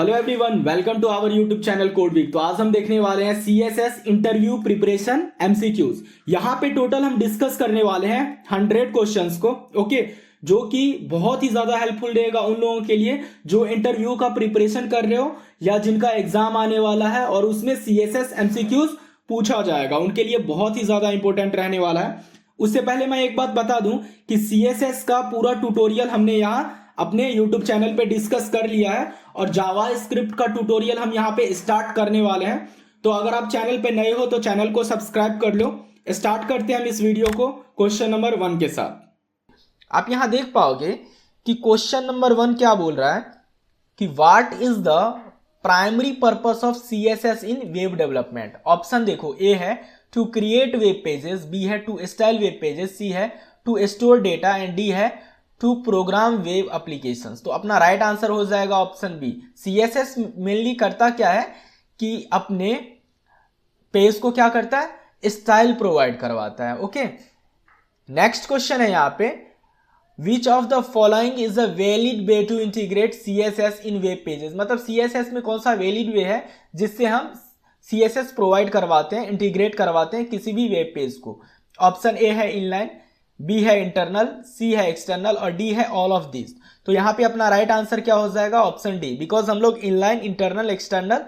Hello everyone, welcome to our YouTube channel code week. तो आज हम देखने वाले हैं सीएसएस इंटरव्यू प्रिपरेशन एमसीक्यूज। यहाँ पे टोटल हम डिस्कस करने वाले हैं 100 क्वेश्चंस को, ओके, जो कि बहुत ही ज्यादा हेल्पफुल रहेगा उन लोगों के लिए जो इंटरव्यू का प्रिपरेशन कर रहे हो या जिनका एग्जाम आने वाला है और उसमें सीएसएस एमसीक्यूज पूछा जाएगा, उनके लिए बहुत ही ज्यादा इंपॉर्टेंट रहने वाला है। उससे पहले मैं एक बात बता दूं कि सीएसएस का पूरा ट्यूटोरियल हमने यहाँ अपने YouTube चैनल पे डिस्कस कर लिया है और जावा स्क्रिप्ट का ट्यूटोरियल हम यहाँ पे स्टार्ट करने वाले हैं। तो अगर आप चैनल पे नए हो तो चैनल को सब्सक्राइब कर लो। स्टार्ट करते हैं हम इस वीडियो को क्वेश्चन नंबर 1 के साथ। आप यहाँ देख पाओगे कि क्वेश्चन नंबर 1 क्या बोल रहा है कि what is the primary purpose of CSS in web development. Option देखो, ए है to create web pages, B है to style web pages, C है to store data and D है टू प्रोग्राम वेब एप्लीकेशंस। तो अपना right answer हो जाएगा option B. CSS mainly करता क्या है कि अपने पेज को क्या करता है, स्टाइल प्रोवाइड करवाता है। ओके, नेक्स्ट क्वेश्चन है यहाँ पे, which of the following is a valid way to integrate CSS in web pages. मतलब सीएसएस में कौन सा वैलिड वे है जिससे हम सीएसएस प्रोवाइड करवाते हैं, इंटीग्रेट करवाते हैं किसी भी वेब पेज को। ऑप्शन ए है इनलाइन, बी है इंटरनल, सी है एक्सटर्नल और डी है ऑल ऑफ दिस। तो यहां पे अपना राइट आंसर क्या हो जाएगा, ऑप्शन डी, बिकॉज हम लोग इनलाइन, इंटरनल, एक्सटर्नल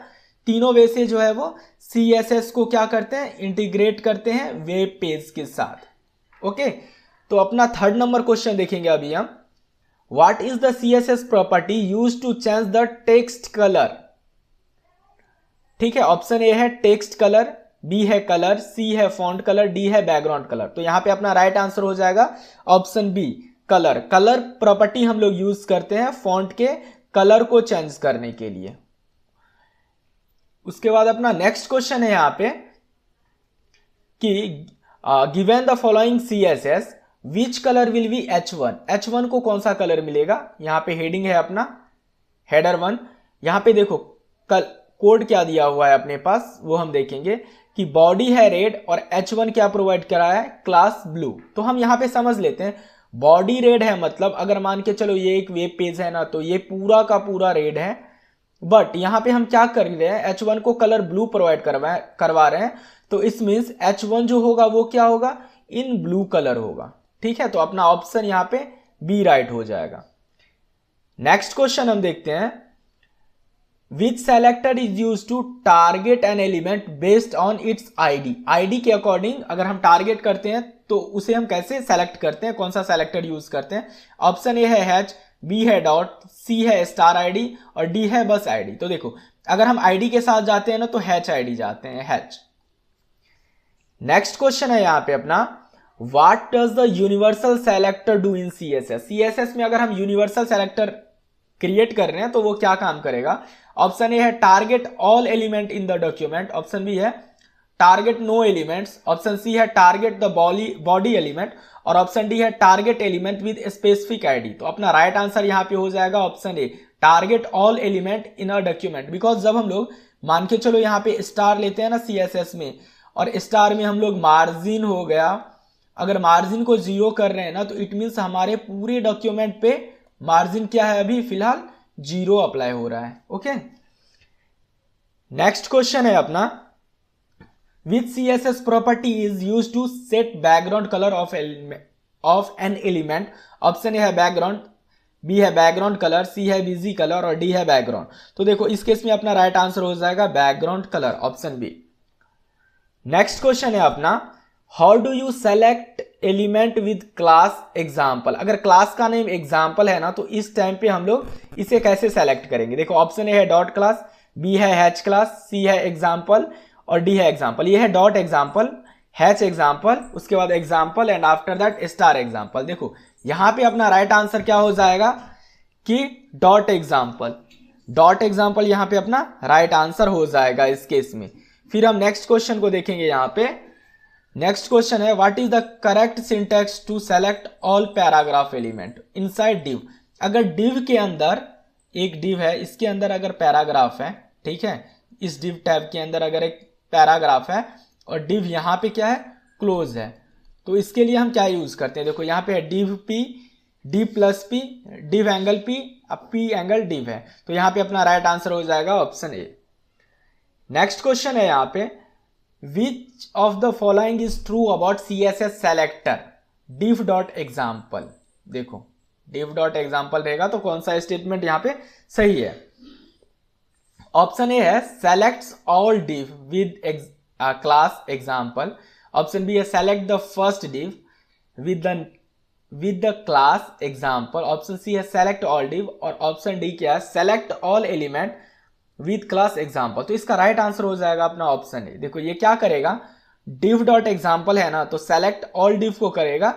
तीनों वे से जो है वो सीएसएस को क्या करते हैं, इंटीग्रेट करते हैं वेब पेज के साथ। ओके, तो अपना थर्ड नंबर क्वेश्चन देखेंगे अभी हम। What is the CSS property use to change the text colour. ठीक है, ऑप्शन ए है टेक्स्ट कलर, बी है कलर, सी है फॉन्ट कलर, डी है बैकग्राउंड कलर। तो यहां पे अपना राइट आंसर हो जाएगा option B, colour. Colour property हम लोग यूज करते हैं फॉन्ट के कलर को चेंज करने के लिए। उसके बाद अपना नेक्स्ट क्वेश्चन है यहां पे कि given the following CSS which colour will B H1। H1 को कौन सा कलर मिलेगा। यहां पे हेडिंग है अपना हेडर 1। यहां पे देखो कोड क्या दिया हुआ है अपने पास, वो हम देखेंगे कि बॉडी है रेड और H1 क्या प्रोवाइड करा है, क्लास ब्लू। तो हम यहां पे समझ लेते हैं, बॉडी रेड है मतलब अगर मान के चलो ये एक वेब पेज है ना, तो ये पूरा का पूरा रेड है, बट यहां पे हम क्या कर रहे हैं, H1 को कलर ब्लू प्रोवाइड करवा रहे हैं। तो इस मीन्स H1 जो होगा वो क्या होगा, इन ब्लू कलर होगा। ठीक है, तो अपना ऑप्शन यहां पे बी राइट हो जाएगा। नेक्स्ट क्वेश्चन हम देखते हैं, which selector is used to target an element based on its ID। ID के अकॉर्डिंग अगर हम टारगेट करते हैं तो उसे हम कैसे सेलेक्ट करते हैं, कौन सा सेलेक्टर यूज करते हैं। ऑप्शन ए है हैच, बी है डॉट, सी है स्टार आईडी और डी है बस आईडी। तो देखो अगर हम आईडी के साथ जाते हैं ना तो हैच आईडी जाते हैं, हैच। नेक्स्ट क्वेश्चन है यहां पे अपना, what does the universal selector do in CSS. CSS में अगर हम यूनिवर्सल सेलेक्टर क्रिएट कर रहे हैं तो वो क्या काम करेगा। ऑप्शन ए है target all element in the document, option B है target no elements, option C है टारगेट द बॉडी एलिमेंट और ऑप्शन डी है target element with specific ID. तो अपना राइट आंसर यहां पे हो जाएगा option A, target all element in a document. Because जब हम लोग मान के चलो यहां पे स्टार लेते हैं ना सीएसएस में, और स्टार में हम लोग मार्जिन हो गया, अगर मार्जिन को 0 कर रहे हैं ना तो इट मीन्स हमारे पूरे डॉक्यूमेंट पे मार्जिन क्या है, अभी फिलहाल 0 अप्लाई हो रहा है। ओके, नेक्स्ट क्वेश्चन है अपना, which CSS property is use to set background colour of an element. Option A है बैकग्राउंड, बी है बैकग्राउंड कलर, सी है बिजी कलर और डी है बैकग्राउंड। तो देखो इस केस में अपना राइट आंसर हो जाएगा background colour, option B. Next question है अपना, how do you select element with class example. अगर क्लास का नेम एग्जाम्पल है ना तो इस टाइम पे हम लोग इसे कैसे सेलेक्ट करेंगे। देखो ऑप्शन ए है डॉट क्लास, बी है हैच क्लास, सी है एग्जाम्पल और डी है एग्जाम्पल। ये है डॉट एग्जाम्पल, हैच एग्जाम्पल, उसके बाद example and after that star example. देखो यहां पे अपना राइट आंसर क्या हो जाएगा कि डॉट एग्जाम्पल। डॉट एग्जाम्पल यहां पे अपना राइट आंसर हो जाएगा इस केस में। फिर हम नेक्स्ट क्वेश्चन को देखेंगे। यहां पे नेक्स्ट क्वेश्चन है, what is the correct syntax to select all paragraph element inside div. अगर डिव के अंदर एक डिव है, इसके अंदर अगर पैराग्राफ है, ठीक है, इस डिव टैब के अंदर अगर एक पैराग्राफ है और डिव यहां पे क्या है, क्लोज है, तो इसके लिए हम क्या यूज करते हैं। देखो यहां पे है div P div plus p, div angle p, अब p एंगल div है, तो यहाँ पे अपना राइट आंसर हो जाएगा ऑप्शन ए। नेक्स्ट क्वेश्चन है यहाँ पे, which of the following is true about CSS selector div dot example. देखो div डॉट एग्जाम्पल रहेगा तो कौन सा स्टेटमेंट यहाँ पे सही है। ऑप्शन ए है selects all div with class example, option B है select the first div with the class example, option C है सेलेक्ट ऑल div, और ऑप्शन डी क्या है select all element with class example. तो इसका right answer हो जाएगा अपना ऑप्शन ए। देखो ये क्या करेगा, div डॉट एग्जाम्पल है ना, तो सेलेक्ट ऑल div को करेगा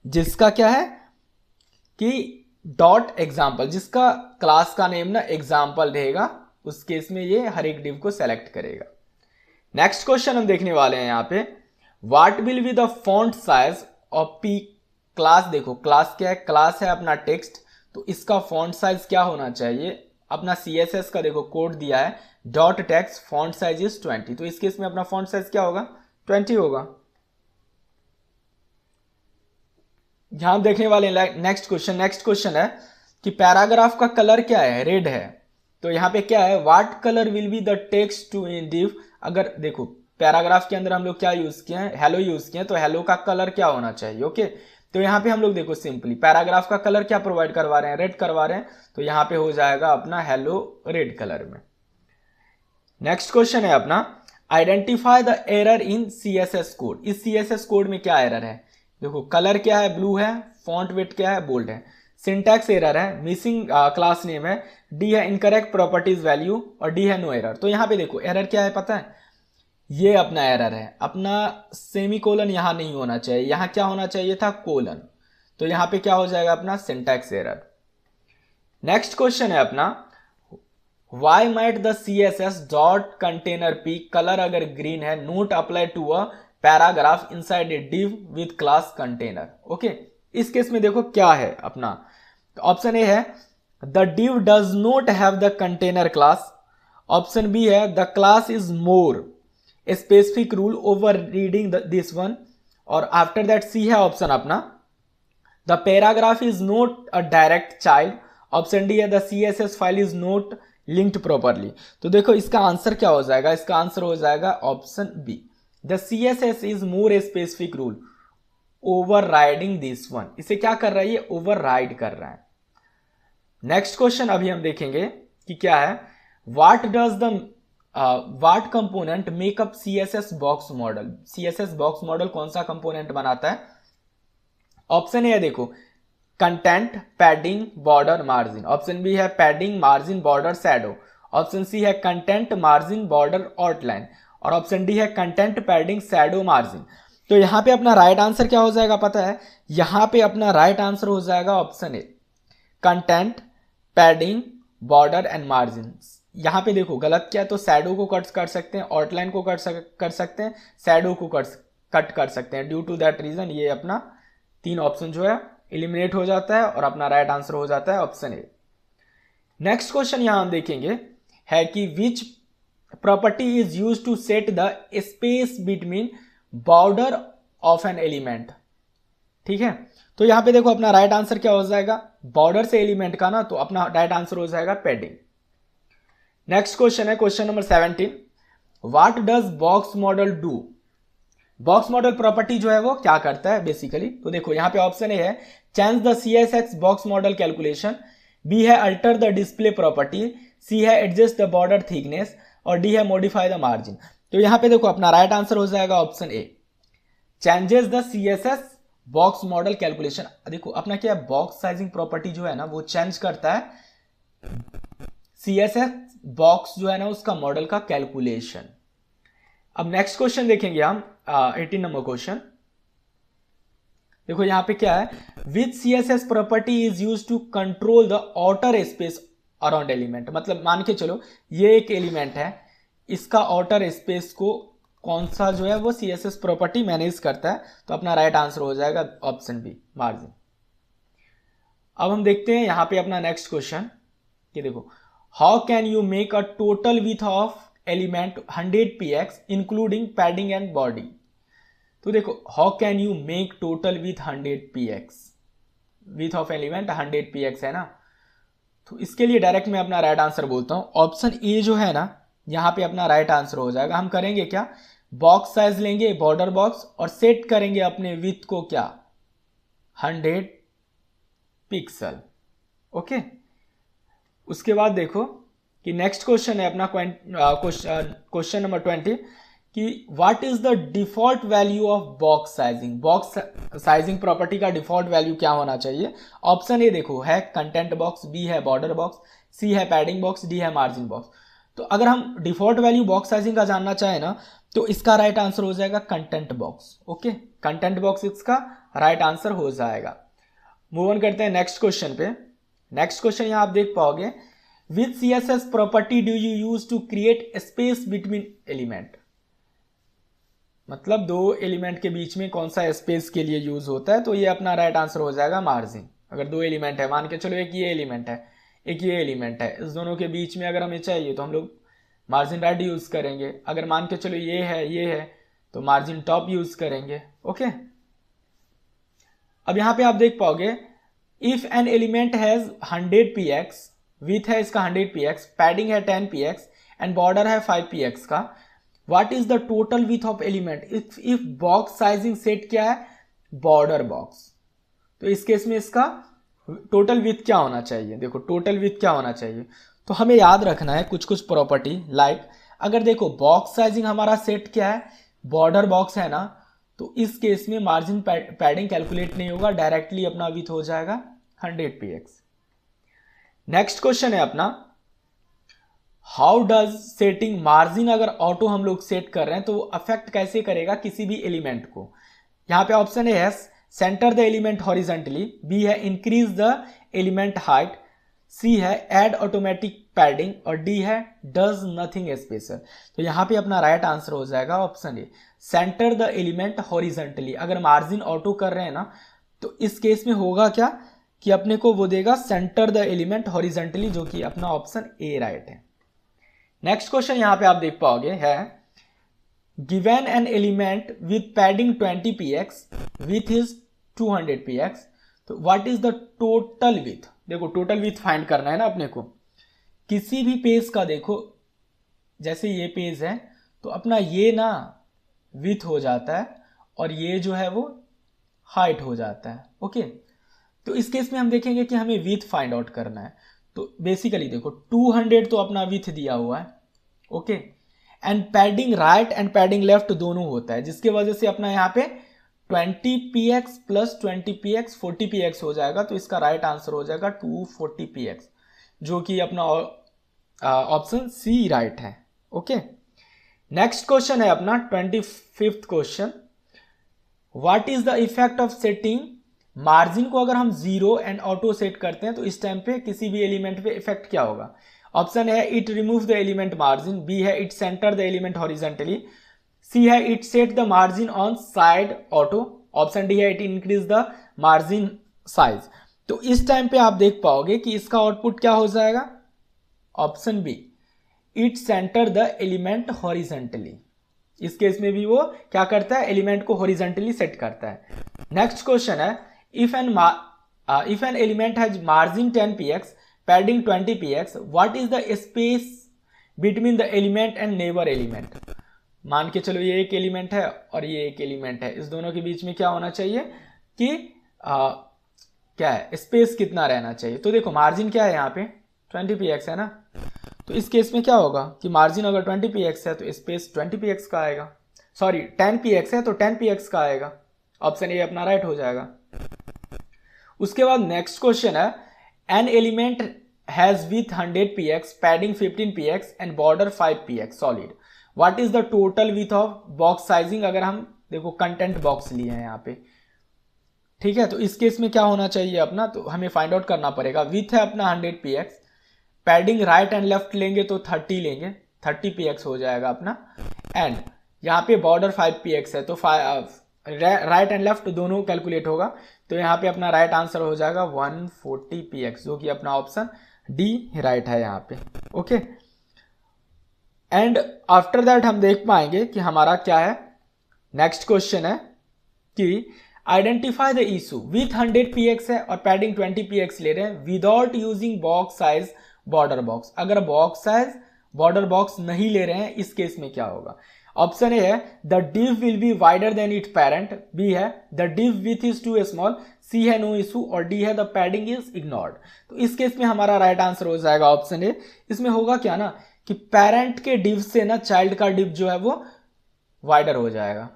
जिसका क्या है कि डॉट एग्जाम्पल, जिसका क्लास का नेम ना एग्जाम्पल रहेगा, उस केस में ये हर एक div को सेलेक्ट करेगा। नेक्स्ट क्वेश्चन हम देखने वाले हैं यहाँ पे, what will be the font size of p class. देखो क्लास क्या है, क्लास है अपना टेक्स्ट, तो इसका फॉन्ट साइज क्या होना चाहिए। अपना CSS का देखो कोड दिया है dot text font size is 20, तो इस केस में अपना फॉन्ट साइज क्या होगा 20 होगा। यहां देखने वाले नेक्स्ट क्वेश्चन है कि पैराग्राफ का कलर क्या है, रेड है, तो यहाँ पे क्या है, what colour will be the text to in div। अगर देखो पैराग्राफ के अंदर हम लोग क्या यूज किए हैं, हेलो यूज किए हैं, तो हेलो का कलर क्या होना चाहिए। ओके, तो यहाँ पे हम लोग देखो सिंपली पैराग्राफ का कलर क्या प्रोवाइड करवा रहे हैं, रेड करवा रहे हैं, तो यहाँ पे हो जाएगा अपना हेलो रेड कलर में। नेक्स्ट क्वेश्चन है अपना, identify the error in CSS code. इस CSS कोड में क्या एरर है, देखो कलर क्या है ब्लू है, फॉन्ट वेट क्या है बोल्ड है, सिंटैक्स एरर है, मिसिंग क्लास नेम है, डी है इनकरेक्ट प्रॉपर्टीज वैल्यू, और डी है नो एरर। तो यहाँ पे देखो एरर क्या है पता है, ये अपना एरर है, अपना सेमीकोलन यहां नहीं होना चाहिए, यहां क्या होना चाहिए था कोलन, तो यहां पे क्या हो जाएगा अपना सिंटैक्स एरर। नेक्स्ट क्वेश्चन है अपना, why might the CSS dot container p colour अगर ग्रीन है not apply to a paragraph inside a div with class container. Okay, इस केस में देखो क्या है अपना, ऑप्शन ए है the div does not have the container class, option B है the class is more specific rule overriding this one, और after that C है ऑप्शन अपना the paragraph is not a direct child, option D है the CSS file is not linked properly. तो देखो इसका answer क्या हो जाएगा, इसका आंसर हो जाएगा option B, the CSS is more specific rule overriding this one. इसे क्या कर रहा है, ये ओवर राइड कर रहा है। नेक्स्ट क्वेश्चन अभी हम देखेंगे कि क्या है, what does the what component make up CSS box model. CSS box model कौन सा कंपोनेंट बनाता है, ऑप्शन ए है देखो content padding border margin, option B है padding margin border shadow, option C है कंटेंट मार्जिन बॉर्डर आउटलाइन, और option D है कंटेंट पैडिंग शैडो मार्जिन। तो यहां पे अपना राइट आंसर क्या हो जाएगा पता है, यहां पे अपना राइट आंसर हो जाएगा option a content padding border and margin. यहां पे देखो गलत क्या है, तो शैडो को कट कर सकते हैं, आउटलाइन को कर सकते हैं, शैडो को कट कर सकते हैं। ड्यू टू दैट रीजन ये अपना तीन ऑप्शन जो है एलिमिनेट हो जाता है और अपना राइट आंसर हो जाता है ऑप्शन ए। नेक्स्ट क्वेश्चन यहां हम देखेंगे है कि which property is use to set the space between border of an element. ठीक है, तो यहां पे देखो अपना राइट आंसर क्या हो जाएगा, बॉर्डर से एलिमेंट का ना, तो अपना राइट आंसर हो जाएगा पैडिंग। नेक्स्ट क्वेश्चन है question number 17, what does box model do. Box model property जो है वो क्या करता है बेसिकली, तो देखो यहां पे ऑप्शन ए है change the CSS box model calculation, B है alter the display property, C है एडजस्ट द बॉर्डर थिकनेस, और डी है मॉडिफाई द मार्जिन। तो यहां पे देखो अपना राइट आंसर हो जाएगा option A changes the CSS box model calculation. देखो अपना क्या है, बॉक्स साइजिंग प्रॉपर्टी जो है ना वो चेंज करता है CSS बॉक्स जो है ना उसका मॉडल का कैलकुलेशन। अब नेक्स्ट क्वेश्चन देखेंगे हम 18 नंबर क्वेश्चन। देखो यहां पे क्या है, which CSS property is use to control the outer space around element. मतलब मान के चलो ये एक एलिमेंट है, इसका आउटर स्पेस को कौन सा जो है वो CSS प्रॉपर्टी मैनेज करता है, तो अपना राइट आंसर हो जाएगा ऑप्शन बी मार्जिन। अब हम देखते हैं यहां पे अपना नेक्स्ट क्वेश्चन कि देखो how can you make a total width of element 100 px including padding and body. तो देखो how can you make total with 100 px, width of element 100 px है ना, तो इसके लिए डायरेक्ट मैं अपना राइट आंसर बोलता हूँ। ऑप्शन ए जो है ना, यहाँ पे अपना राइट आंसर हो जाएगा। हम करेंगे क्या, बॉक्स साइज लेंगे बॉर्डर बॉक्स और सेट करेंगे अपने विथ को क्या, 100 पिक्सल। ओके, उसके बाद देखो कि नेक्स्ट क्वेश्चन है अपना क्वेश्चन नंबर 20 कि what is the default value of box sizing. Box sizing property का डिफॉल्ट वैल्यू क्या होना चाहिए। ऑप्शन ए देखो है कंटेंट बॉक्स, बी है बॉर्डर बॉक्स, सी है पैडिंग बॉक्स, डी है मार्जिन बॉक्स। तो अगर हम डिफॉल्ट वैल्यू बॉक्स साइजिंग का जानना चाहें ना, तो इसका राइट आंसर हो जाएगा content box. Okay, content box इसका राइट आंसर हो जाएगा। मूव ऑन करते हैं नेक्स्ट क्वेश्चन पे। नेक्स्ट क्वेश्चन यहां आप देख पाओगे, which CSS property do you use to create space between element. मतलब दो एलिमेंट के बीच में कौन सा स्पेस के लिए यूज होता है, तो ये अपना राइट आंसर हो जाएगा मार्जिन। अगर दो एलिमेंट है, मान के चलो एक ये एलिमेंट है एक ये एलिमेंट है, इस दोनों के बीच में अगर हमें चाहिए तो हम लोग मार्जिन राइट यूज करेंगे। अगर मान के चलो ये है तो मार्जिन टॉप यूज करेंगे। ओके, अब यहां पे आप देख पाओगे, if an element has 100 px, with है इसका 100 px, पैडिंग है 10 px एंड बॉर्डर है 5 px का, what is the total width of element if box sizing set क्या है, बॉर्डर बॉक्स। तो इस केस में इसका टोटल विथ क्या होना चाहिए। देखो टोटल विथ क्या होना चाहिए, तो हमें याद रखना है कुछ प्रॉपर्टी। लाइक अगर देखो बॉक्स साइजिंग हमारा सेट क्या है, बॉर्डर बॉक्स है ना, तो इस केस में मार्जिन पैडिंग कैलकुलेट नहीं होगा, डायरेक्टली अपना विथ हो जाएगा 100 px। नेक्स्ट क्वेश्चन है अपना, हाउ डज सेटिंग मार्जिन, अगर ऑटो हम लोग सेट कर रहे हैं तो वो अफेक्ट कैसे करेगा किसी भी एलिमेंट को। यहां पे ऑप्शन है centre the element horizontally, B है increase the element height, C है ऐड ऑटोमेटिक पैडिंग और डी है डज नथिंग स्पेशल। तो यहां पे अपना राइट आंसर हो जाएगा option A, centre the element horizontally. अगर मार्जिन ऑटो कर रहे हैं ना, तो इस केस में होगा क्या कि अपने को वो देगा सेंटर द एलिमेंट हॉरिजेंटली, जो कि अपना ऑप्शन ए राइट है। नेक्स्ट क्वेश्चन यहां पे आप देख पाओगे है, given an element with padding 20 px with is 200 px, तो what is the total with. देखो टोटल विथ फाइंड करना है ना अपने को। किसी भी पेज का देखो, जैसे ये पेज है तो अपना ये ना विथ हो जाता है और ये जो है वो हाइट हो जाता है। ओके, तो इस केस में हम देखेंगे कि हमें विथ फाइंड आउट करना है। तो बेसिकली देखो 200 तो अपना विथ दिया हुआ है। Okay, and padding right and padding left दोनों होता है, जिसके वजह से अपना यहाँ पे 20 px प्लस 20 px 40 px हो जाएगा। तो इसका राइट आंसर हो जाएगा 240 px, जो कि अपना ऑप्शन सी राइट है। ओके, नेक्स्ट क्वेश्चन है अपना 25th question, what is the effect of setting margin को अगर हम 0 एंड ऑटो सेट करते हैं तो इस टाइम पे किसी भी एलिमेंट पे इफेक्ट क्या होगा। ऑप्शन है it remove the element margin, B है it centre the element horizontally, C है it set the margin on side auto, option D है it increase the margin size. तो इस टाइम पे आप देख पाओगे कि इसका आउटपुट क्या हो जाएगा, option B it centre the element horizontally. इस केस में भी वो क्या करता है, एलिमेंट को हॉरिजेंटली सेट करता है। नेक्स्ट क्वेश्चन है, if an element has margin 10 px, padding 20 px, what is the space between the element and neighbour element. मान के चलो ये एक एलिमेंट है और ये एक एलिमेंट है, इस दोनों के बीच में क्या होना चाहिए कि क्या है, स्पेस कितना रहना चाहिए। तो देखो मार्जिन क्या है यहाँ पे 20 px है ना, तो इस केस में क्या होगा कि मार्जिन अगर 20 px है तो स्पेस 20 px का आएगा, सॉरी 10 px है तो 10 px का आएगा। ऑप्शन ए अपना राइट हो जाएगा। उसके बाद नेक्स्ट क्वेश्चन है, an element has with 100 px, padding 15 px and border 5 px solid, what is the total width of box sizing. अगर हम देखो कंटेंट बॉक्स लिए हैं यहाँ पे, ठीक है, तो इस केस में क्या होना चाहिए अपना, तो हमें फाइंड आउट करना पड़ेगा। विथ है अपना 100 px, padding right and left लेंगे तो 30 लेंगे, 30 px हो जाएगा अपना, एंड यहाँ पे बॉर्डर 5 px है तो राइट एंड लेफ्ट दोनों कैलकुलेट होगा। तो यहाँ पे अपना राइट आंसर हो जाएगा 140 px, जो कि अपना ऑप्शन डी राइट है यहाँ पे। ओके, एंड आफ्टर दैट हम देख पाएंगे कि हमारा क्या है। नेक्स्ट क्वेश्चन है कि identify the issue with 100 px है और पैडिंग 20 px ले रहे हैं without using box size border box. अगर बॉक्स साइज बॉर्डर बॉक्स नहीं ले रहे हैं इस केस में क्या होगा? ऑप्शन ए है the div will be wider than it parent, B है the div width is too small, C है नो इशू और डी है द पैडिंग इज इग्नोर्ड। तो इस केस में हमारा राइट आंसर हो जाएगा ऑप्शन ए। इसमें होगा क्या ना कि पेरेंट के div से ना चाइल्ड का div जो है वो वाइडर हो जाएगा,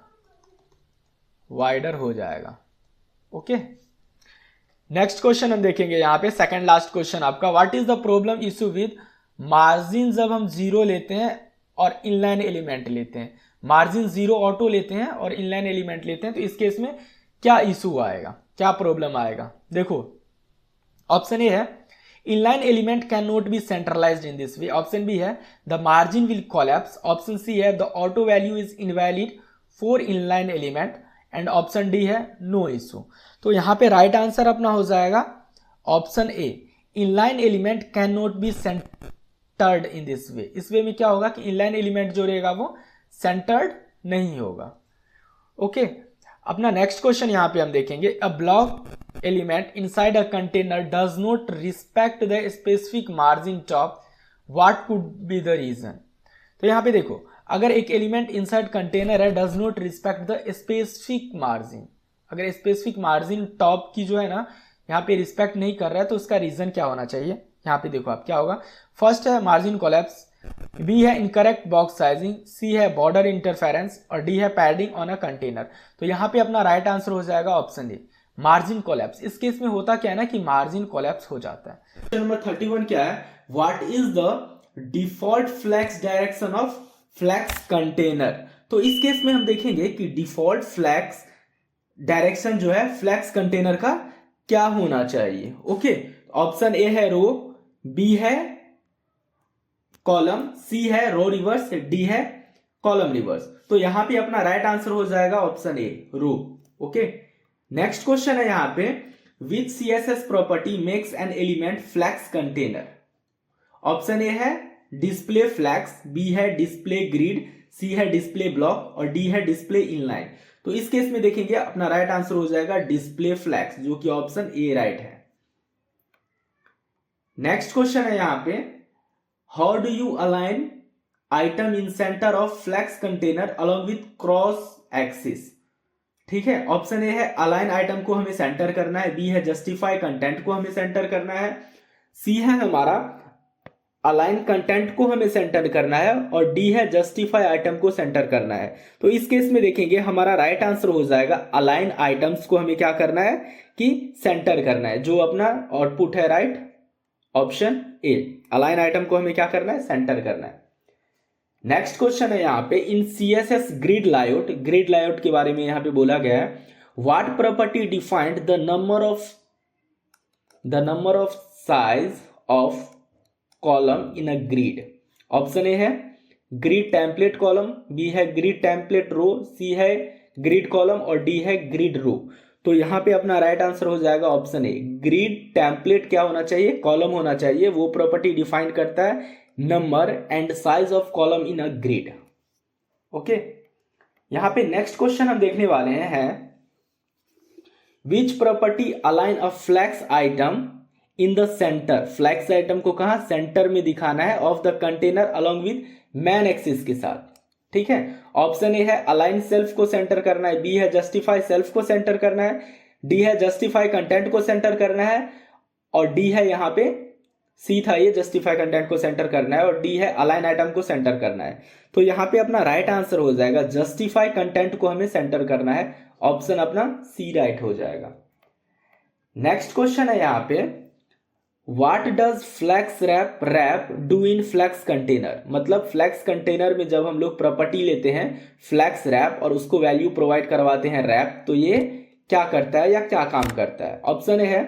वाइडर हो जाएगा। ओके, नेक्स्ट क्वेश्चन हम देखेंगे यहाँ पे, सेकंड लास्ट क्वेश्चन आपका, what is the problem issue with margin जब हम जीरो लेते हैं और इनलाइन एलिमेंट लेते हैं, मार्जिन जीरो ऑटो लेते हैं और इनलाइन एलिमेंट लेते हैं, तो इस केस में क्या इशू आएगा, क्या प्रॉब्लम आएगा? देखो ऑप्शन ए है inline element can not be centralised in this way, option B है the margin will collapse, option C है the auto value is invalid for inline element and option D है no issue. तो यहां पे right answer अपना हो जाएगा option A, inline element can not be centred in this way. इस way में क्या होगा कि इनलाइन एलिमेंट जो रहेगा वो सेंटर्ड नहीं होगा। ओके, अपना नेक्स्ट क्वेश्चन यहां पे हम देखेंगे, a block element inside a container does not respect the specific margin top, what could be the reason? तो यहां पे देखो, अगर एक एलिमेंट इनसाइड कंटेनर है does not respect the specific margin, अगर स्पेसिफिक मार्जिन टॉप की जो है ना यहाँ पे रिस्पेक्ट नहीं कर रहा है तो उसका रीजन क्या होना चाहिए? यहाँ पे देखो आप क्या होगा, फर्स्ट है मार्जिन कोलैप्स, बी है इनकरेक्ट बॉक्स साइजिंग, सी है बॉर्डर इंटरफेरेंस और डी है पैडिंग ऑन अ कंटेनर। तो यहाँ पे अपना राइट आंसर हो जाएगा ऑप्शन ए, मार्जिन कोलैप्स। इस केस में होता क्या है ना कि मार्जिन कोलैप्स हो जाता है। क्वेश्चन नंबर 31 क्या है, what is the default flex direction of flex container? तो इस केस में हम देखेंगे कि डिफॉल्ट फ्लैक्स डायरेक्शन जो है फ्लैक्स कंटेनर का क्या होना चाहिए। ओके, ऑप्शन ए है रो, बी है कॉलम, सी है रो रिवर्स, डी है कॉलम रिवर्स। तो यहां पे अपना राइट आंसर हो जाएगा option A, row. Okay, next question है यहां पे, which CSS property makes an element flex container? Option A है डिस्प्ले फ्लैक्स, बी है डिस्प्ले ग्रिड, सी है डिस्प्ले ब्लॉक और डी है डिस्प्ले इनलाइन। तो इस केस में देखेंगे अपना राइट आंसर हो जाएगा डिस्प्ले फ्लैक्स, जो कि ऑप्शन ए राइट है। नेक्स्ट क्वेश्चन है यहां पे, how do you align item in centre of flex container along with cross axis? ठीक है, ऑप्शन ए है अलाइन आइटम को हमें सेंटर करना है, बी है जस्टिफाई कंटेंट को हमें सेंटर करना है, सी है हमारा अलाइन कंटेंट को हमें सेंटर करना है और डी है जस्टिफाई आइटम को सेंटर करना है। तो इस केस में देखेंगे हमारा राइट आंसर हो जाएगा अलाइन आइटम्स को हमें क्या करना है कि सेंटर करना है, जो अपना आउटपुट है right option A, align item को हमें क्या करना है, सेंटर करना है। नेक्स्ट क्वेश्चन है यहाँ पे, इन सीएसएस ग्रिड लायोट, ग्रिड लायोट के बारे में यहाँ पे बोला गया है, what property defined the number of size of column in a grid? Option A है ग्रिड टेम्पलेट कॉलम, बी है ग्रिड टेम्पलेट रो, सी है ग्रिड कॉलम और डी है ग्रिड रो। तो यहां पे अपना राइट आंसर हो जाएगा ऑप्शन ए, ग्रिड टेम्पलेट क्या होना चाहिए, कॉलम होना चाहिए। वो प्रॉपर्टी डिफाइन करता है number and size of column in a grid. Okay, यहां पे नेक्स्ट क्वेश्चन हम देखने वाले हैं, which property align a flex item in the centre? Flex item को कहां, सेंटर में दिखाना है of the container along with main axis के साथ। ठीक है, ऑप्शन ए है अलाइन सेल्फ को सेंटर करना है, बी है जस्टिफाई सेल्फ को सेंटर करना है, डी है जस्टिफाई कंटेंट को सेंटर करना है और डी है यहाँ पे, सी था ये जस्टिफाई कंटेंट को सेंटर करना है और डी है अलाइन आइटम को सेंटर करना है। तो यहाँ पे अपना राइट आंसर हो जाएगा जस्टिफाई कंटेंट को हमें सेंटर करना है, ऑप्शन अपना सी राइट हो जाएगा। नेक्स्ट क्वेश्चन है यहाँ पे, what does flex wrap do in flex container? मतलब फ्लैक्स कंटेनर में जब हम लोग प्रॉपर्टी लेते हैं फ्लैक्स रैप और उसको वैल्यू प्रोवाइड करवाते हैं रैप, तो ये क्या करता है या क्या काम करता है? ऑप्शन ए है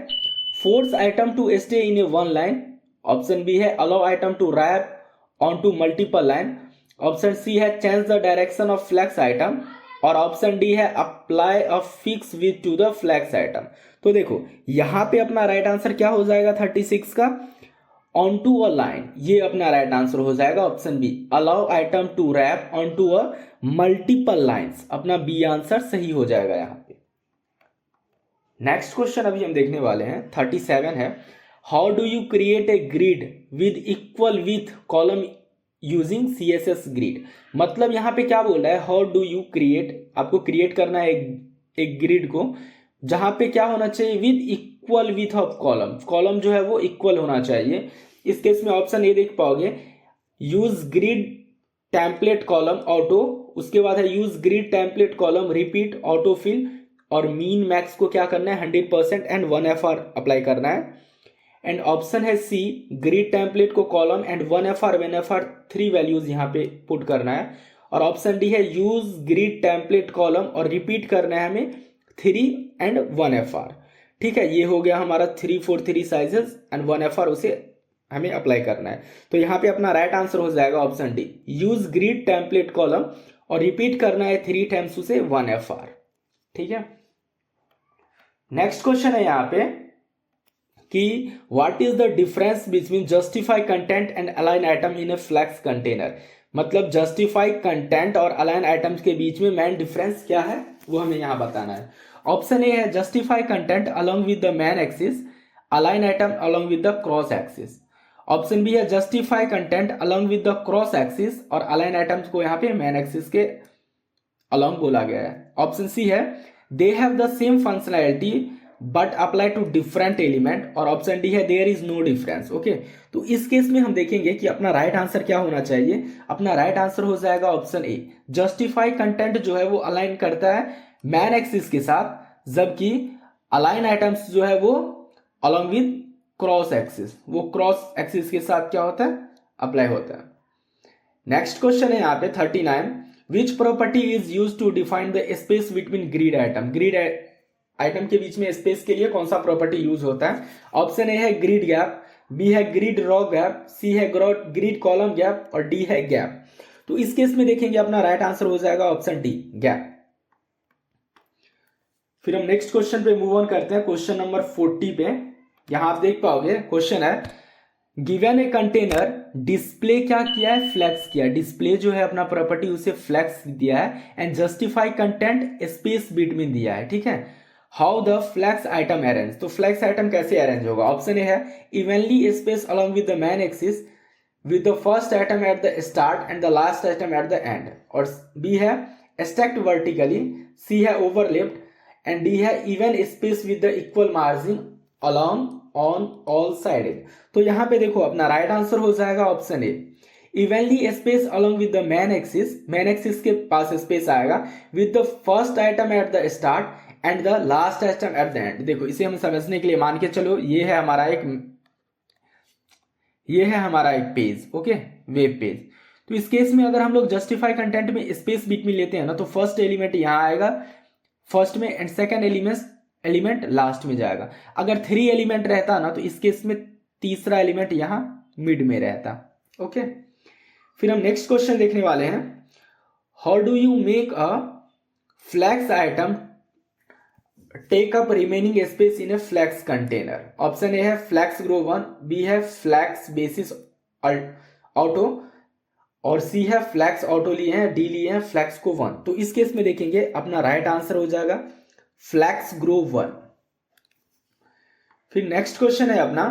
force item to stay in a one line, option B है allow item to wrap on to multiple line, option C है change the direction of flex item और ऑप्शन डी है apply a fix width to the flex item. तो देखो यहां पे अपना right answer क्या हो जाएगा 36 का, ऑन टू अ लाइन, ये अपना राइट आंसर हो जाएगा option B, allow item to wrap on to a multiple lines, अपना बी आंसर सही हो जाएगा यहाँ पे। नेक्स्ट क्वेश्चन अभी हम देखने वाले हैं 37 है, how do you create a grid with equal with column using CSS grid. मतलब यहाँ पे क्या बोल रहा है, हाउ डू यू क्रिएट, आपको क्रिएट करना है एक ग्रिड को जहां पे क्या होना चाहिए, with equal width of column, column जो है वो इक्वल होना चाहिए। इस केस में ऑप्शन ए देख पाओगे, use grid template column auto, उसके बाद है use grid template column repeat auto fill, और मीन मैक्स को क्या करना है 100% एंड 1FR अप्लाई करना है। एंड ऑप्शन है सी, ग्रिड टेम्पलेट को column and 1FR 1FR 3 values यहाँ पे पुट करना है। और ऑप्शन डी है यूज ग्रिड टेम्पलेट कॉलम और रिपीट करना है हमें 3 एंड 1FR। ठीक है, ये हो गया हमारा 3 4 3 साइजेस एंड 1FR उसे हमें अप्लाई करना है। तो यहाँ पे अपना राइट आंसर हो जाएगा option D, use grid template column और रिपीट करना है 3 टाइम्स उसे 1FR। ठीक है, नेक्स्ट क्वेश्चन है यहाँ पे कि what is the difference between justify content and align item in a flex container. मतलब जस्टिफाई कंटेंट और अलाइन आइटम्स के बीच में मेन डिफरेंस क्या है वो हमें यहाँ बताना है। ऑप्शन ए है justify content along with the main axis, align item along with the cross axis. Option B है justify content along with the cross axis और अलाइन आइटम्स को यहाँ पे मैन एक्सिस के अलोंग बोला गया है। ऑप्शन सी है they have the same functionality but apply to different element, और ऑप्शन डी है there is no difference. Okay, तो इस केस में हम देखेंगे कि अपना राइट आंसर क्या होना चाहिए। अपना राइट आंसर हो जाएगा ऑप्शन ए, जस्टिफाई कंटेंट जो है वो अलाइन करता है मैन एक्सिस के साथ, जबकि अलाइन आइटम्स जो है वो अलोंग विद क्रॉस एक्सिस, वो क्रॉस एक्सिस के साथ क्या होता है, अप्लाई होता है। नेक्स्ट क्वेश्चन है यहाँ पे 39, which property is use to define the space between grid item. Grid item के बीच में स्पेस के लिए कौन सा प्रॉपर्टी यूज होता है। ऑप्शन ए है ग्रिड गैप, बी है ग्रिड रॉ गैप, सी है ग्रिड कॉलम गैप और डी है गैप। तो इस केस में देखेंगे अपना राइट आंसर हो जाएगा ऑप्शन डी, गैप। फिर हम नेक्स्ट क्वेश्चन पे मूव ऑन करते हैं, क्वेश्चन नंबर 40 पे। यहां आप देख पाओगे क्वेश्चन है, गिवन ए कंटेनर डिस्प्ले क्या किया है, फ्लैक्स किया। डिस्प्ले जो है अपना प्रॉपर्टी उसे फ्लैक्स दिया है and justify content space between दिया है। ठीक है, how the flex item arrange, तो फ्लैक्स आइटम कैसे अरेंज होगा। ऑप्शन ए है evenly space along with the main axis with the first item at the start and the last item at the end, और B है stacked vertically, C है overlapped and D है even space with the equal margin along on all sided. तो यहां पे देखो अपना right answer हो जाएगा option A, evenly space along with the main axis, man axis के पास स्पेस आएगा with the first item at the start and the last item at the and. देखो इसे हम समझने के लिए मान के चलो ये है हमारा एक पेज, ओके, वेब पेज। तो इस केस में अगर हम लोग जस्टिफाई कंटेंट में स्पेस बिटवीन लेते हैं ना, तो फर्स्ट एलिमेंट यहां आएगा फर्स्ट में एंड सेकेंड एलिमेंट लास्ट में जाएगा। अगर 3 एलिमेंट रहता ना तो इस केस में तीसरा एलिमेंट यहां मिड में रहता। ओके, फिर हम नेक्स्ट क्वेश्चन देखने वाले हैं, how do you make a flex item take up remaining space in a flex container. Option A है फ्लैक्स ग्रो 1, बी है फ्लैक्स बेसिस ऑटो और सी है फ्लैक्स ऑटो लिए हैं, डी लिए हैं फ्लैक्स को 1। तो इस केस में देखेंगे अपना राइट आंसर हो जाएगा फ्लैक्स ग्रो 1। फिर नेक्स्ट क्वेश्चन है अपना,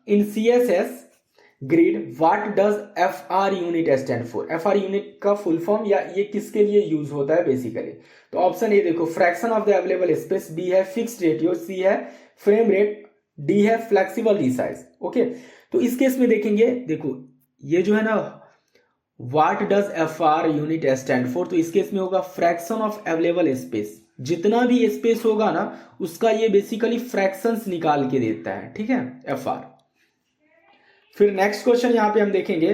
इन CSS grid what does FR unit stand for. FR unit का फुल फॉर्म या ये किसके लिए यूज होता है बेसिकली। तो ऑप्शन ए देखो fraction of the available space, B है फिक्स्ड रेटियो, सी है फ्रेम रेट, डी है फ्लेक्सिबल रिसाइज। ओके, तो इस केस में देखेंगे, देखो ये जो है ना what does FR unit stand for, तो इस केस में होगा फ्रैक्शन ऑफ अवेलेबल स्पेस। जितना भी स्पेस होगा ना उसका ये बेसिकली फ्रैक्शंस निकाल के देता है। ठीक है, FR। फिर नेक्स्ट क्वेश्चन यहां पे हम देखेंगे,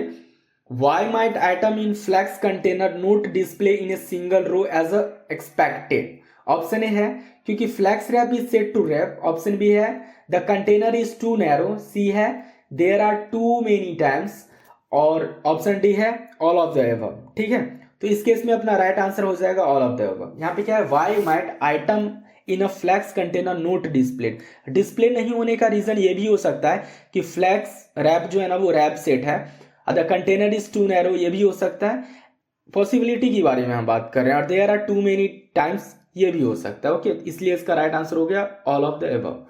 why might item in flex container not display in a single row as expected. Option A है क्योंकि flex wrap is set to wrap, option B है the container is too narrow, C है there are too many times, और option D है all of the above. ठीक है, तो इस केस में अपना राइट आंसर हो जाएगा ऑल ऑफ द अबव। यहाँ पे क्या है, why might item in a flex container not displayed. Display नहीं होने का रीजन ये भी हो सकता है कि फ्लैक्स रैप जो है ना वो रैप सेट है, the container is too narrow, ये भी हो सकता है। पॉसिबिलिटी के बारे में हम बात कर रहे हैं, और there are too many times ये भी हो सकता है। ओके, इसलिए इसका राइट आंसर हो गया all of the above.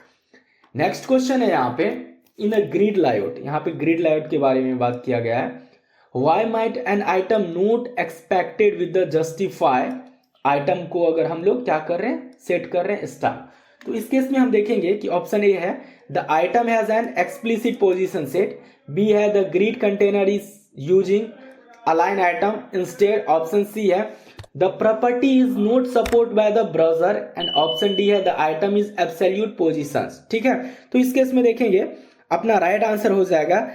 Next question है यहाँ पे, इन अ ग्रिड लायोट, यहाँ पे ग्रिड लायोट के बारे में बात किया गया है। Why might an item not expected with the justify, item को अगर हम लोग क्या कर रहे हैं, सेट कर रहे हैं स्टार। तो इस केस में हम देखेंगे कि ऑप्शन ए है the item has an explicit position set, B है the grid container is using align item instead, option C है the property is not support by the browser, and option D है the item is absolute positions. ठीक है, तो इस case में देखेंगे अपना राइट आंसर हो जाएगा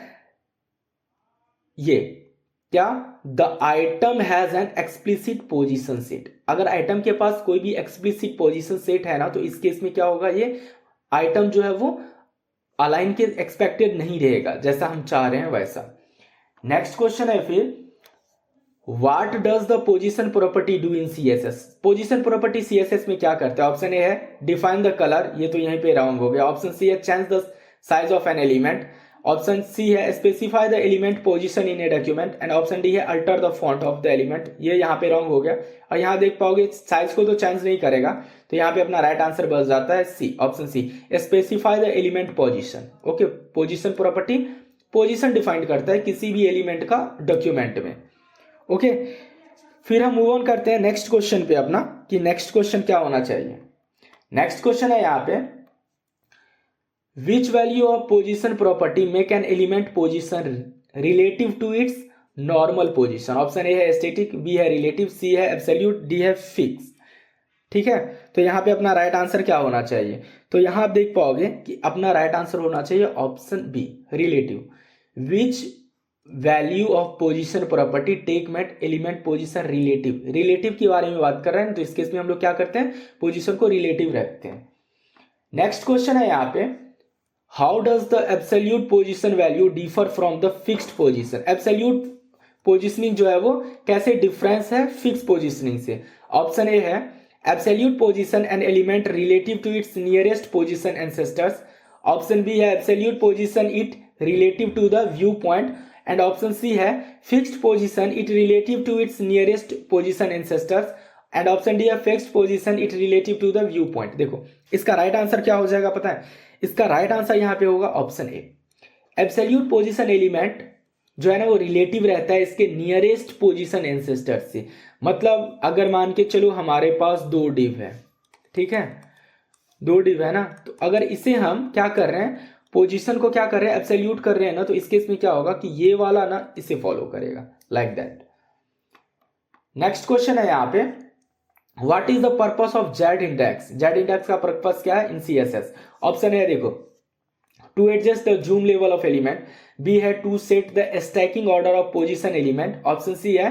ये क्या, the item has an explicit position set. अगर आइटम के पास कोई भी एक्सप्लिसिट पोजीशन सेट है ना, तो इस केस में क्या होगा, ये आइटम जो है वो अलाइन के एक्सपेक्टेड नहीं रहेगा, जैसा हम चाह रहे हैं वैसा। नेक्स्ट क्वेश्चन है फिर, what does the position property do in CSS. Position property CSS में क्या करते हैं, ऑप्शन ए है डिफाइन द कलर, ये तो यहीं पे रॉन्ग हो गया। ऑप्शन सी है change the size of an element, option C है specify the element position in a document, and option D है alter the font of the element, ये यहाँ पे रॉन्ग हो गया। और यहाँ देख पाओगे साइज को तो चेंज नहीं करेगा, तो यहाँ पे अपना राइट आंसर बच जाता है C, option C, specify the element position. Okay, position property position define करता है किसी भी एलिमेंट का डॉक्यूमेंट में। ओके, फिर हम मूव ऑन करते हैं नेक्स्ट क्वेश्चन पे अपना, कि नेक्स्ट क्वेश्चन क्या होना चाहिए। नेक्स्ट क्वेश्चन है यहाँ पे, which value of position property make an element position relative to its normal position. Option A है स्टैटिक, बी है रिलेटिव, सी है एब्सोल्यूट, डी है फिक्स। ठीक है, तो यहाँ पे अपना राइट आंसर क्या होना चाहिए, तो यहाँ आप देख पाओगे कि अपना राइट आंसर होना चाहिए option B, relative. Which value of position property take mate element position relative, relative के बारे में बात कर रहे हैं, तो इस केस में हम लोग क्या करते हैं, पोजीशन को रिलेटिव रखते हैं। नेक्स्ट क्वेश्चन है यहाँ पे, how does the absolute position value differ from the fixed position. Absolute positioning जो है वो कैसे डिफरेंस है फिक्स पोजीशनिंग से। ऑप्शन ए है absolute position an element relative to its nearest position ancestors, option B है absolute position it relative to the view point, and option C है fixed position it relative to its nearest position ancestors, and option D है fixed position it relative to the view point. देखो इसका right answer क्या हो जाएगा पता है, इसका राइट आंसर यहाँ पे होगा ऑप्शन ए, एब्सोल्यूट पोजीशन एलिमेंट जो है ना वो रिलेटिव रहता है इसके नियरेस्ट पोजीशन एंसेस्टर से। मतलब अगर मान के चलो हमारे पास दो डिव है, ठीक है, दो डिव है ना, तो अगर इसे हम क्या कर रहे हैं, पोजीशन को क्या कर रहे हैं, एब्सोल्यूट कर रहे हैं ना, तो इस केस में क्या होगा कि ये वाला ना इसे फॉलो करेगा, लाइक दैट। नेक्स्ट क्वेश्चन है यहाँ पे, what is the purpose of Z index. Z index का पर्पस क्या है इन सीएसएस। ऑप्शन है देखो, to adjust the zoom level of element, B है to set the stacking order of position element, option C है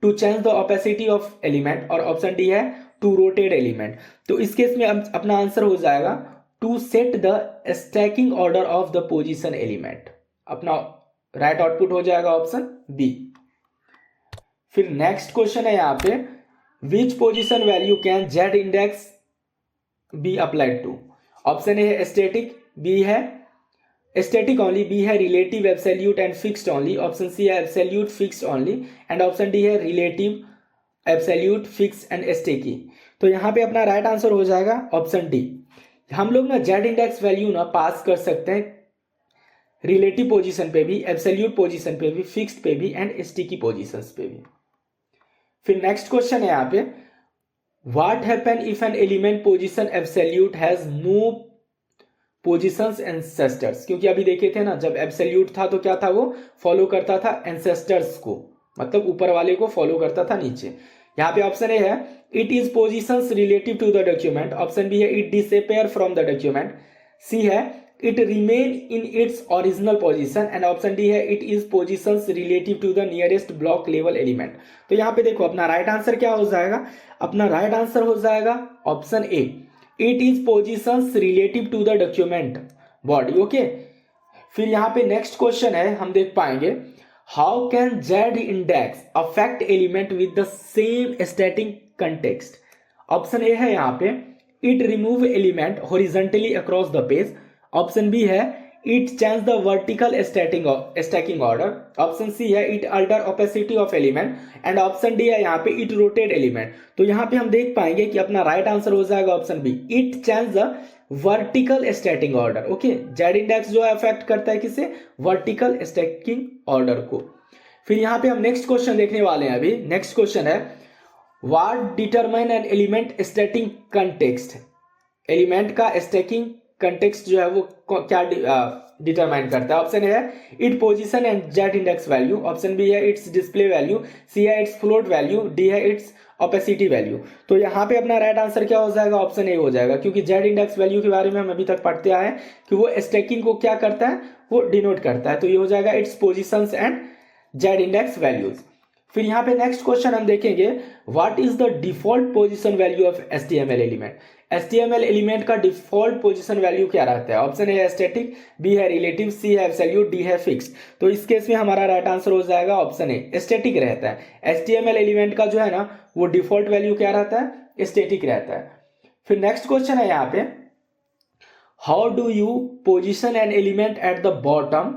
to change the opacity of element, और option D है to rotate element. तो इस case में अपना आंसर हो जाएगा to set the stacking order of the position element. अपना राइट आउटपुट हो जाएगा ऑप्शन बी। फिर नेक्स्ट क्वेश्चन है यहाँ पे, which position value can Z index be applied to. Option A है स्टैटिक, बी है स्टैटिक ओनली, बी है relative absolute and fixed only, option C है absolute fixed only, and option D है relative absolute fix and sticky. तो यहाँ पे अपना right answer हो जाएगा ऑप्शन डी। हम लोग ना जेड इंडेक्स वैल्यू ना पास कर सकते हैं रिलेटिव पोजीशन पे भी, एब्सोल्यूट पोजीशन पे भी, फिक्स्ड पे भी एंड स्टिकी पोजीशंस पे भी। फिर नेक्स्ट क्वेश्चन है यहाँ पे, what happen if an element position absolute has no positions ancestors. क्योंकि अभी देखे थे ना, जब एब्सोल्यूट था तो क्या था, वो फॉलो करता था एंसेस्टर्स को, मतलब ऊपर वाले को फॉलो करता था नीचे। यहाँ पे ऑप्शन ए है it is positions relative to the document, option B है it disappear from the document, C है it remain in its original position, and option D है it is positions relative to the nearest block level element. तो यहाँ पे देखो अपना right answer क्या हो जाएगा, अपना राइट आंसर हो जाएगा option A, it is positions relative to the document body. Okay, फिर यहाँ पे नेक्स्ट क्वेश्चन है, हम देख पाएंगे, how can Z index affect element with the same static context. Option A है यहाँ पे it remove element horizontally across the page, option B है it change the vertical stacking order, option C है it alter opacity of element, and option D है यहाँ पे it rotate element. तो यहाँ पे हम देख पाएंगे कि अपना राइट आंसर हो जाएगा option B, it change the vertical stacking order. Okay, Z index जो है अफेक्ट करता है किसे, वर्टिकल स्टैकिंग ऑर्डर को। फिर यहाँ पे हम नेक्स्ट क्वेश्चन देखने वाले हैं। अभी नेक्स्ट क्वेश्चन है what determine an element stacking context, element का स्टैकिंग कंटेक्स्ट जो है वो क्या डिटरमाइन करता है। ऑप्शन है it position and Z index value, option B है इट्स डिस्प्ले वैल्यू, सी है इट्स फ्लोट वैल्यू, डी है इट्स ओपेसिटी वैल्यू। तो यहाँ पे अपना राइट आंसर क्या हो जाएगा, ऑप्शन ए हो जाएगा, क्योंकि जेड इंडेक्स वैल्यू के बारे में हम अभी तक पढ़ते आए हैं कि वो स्टैकिंग को क्या करता है, वो डिनोट करता है। तो ये हो जाएगा it's positions and Z index values. फिर यहाँ पे नेक्स्ट क्वेश्चन हम देखेंगे what is the default position value of HTML element. HTML element का डिफॉल्ट पोजीशन वैल्यू क्या रहता है। ऑप्शन ए है स्टैटिक, बी है रिलेटिव, सी है एब्सोल्यूट, डी है फिक्स। तो इस केस में हमारा राइट आंसर हो जाएगा ऑप्शन ए, स्टैटिक रहता है। HTML एलिमेंट का जो है ना वो डिफॉल्ट वैल्यू क्या रहता है, स्टैटिक रहता है। फिर नेक्स्ट क्वेश्चन है यहाँ पे how do you position an element at the bottom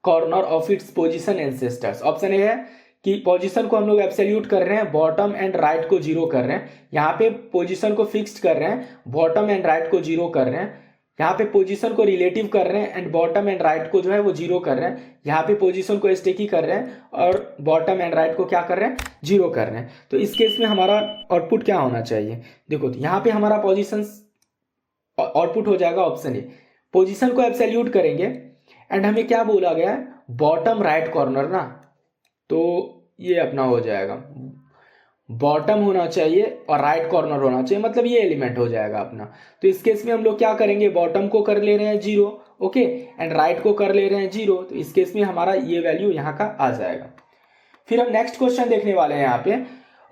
corner of its position ancestors. Option A है कि पोजीशन को हम लोग एब्सोल्यूट कर रहे हैं, बॉटम एंड राइट को जीरो कर रहे हैं। यहाँ पे पोजीशन को फिक्स्ड कर रहे हैं, बॉटम एंड राइट को जीरो कर रहे हैं। यहाँ पे पोजीशन को रिलेटिव कर रहे हैं एंड बॉटम एंड राइट को जो है वो जीरो कर रहे हैं। यहाँ पे पोजीशन को स्टिकी कर रहे हैं और बॉटम एंड राइट को क्या कर रहे हैं, जीरो कर रहे हैं। तो इस केस में हमारा आउटपुट क्या होना चाहिए, देखो तो यहाँ पे हमारा पोजीशन आउटपुट हो जाएगा ऑप्शन ए, पोजीशन को एब्सोल्यूट करेंगे एंड हमें क्या बोला गया है, बॉटम राइट कॉर्नर ना, तो ये अपना हो जाएगा बॉटम होना चाहिए और राइट कॉर्नर होना चाहिए, मतलब ये एलिमेंट हो जाएगा अपना। तो इस केस में हम लोग क्या करेंगे, बॉटम को कर ले रहे हैं जीरो, ओके, एंड राइट को कर ले रहे हैं जीरो। तो इस केस में हमारा ये वैल्यू यहाँ का आ जाएगा। फिर हम नेक्स्ट क्वेश्चन देखने वाले हैं यहाँ पे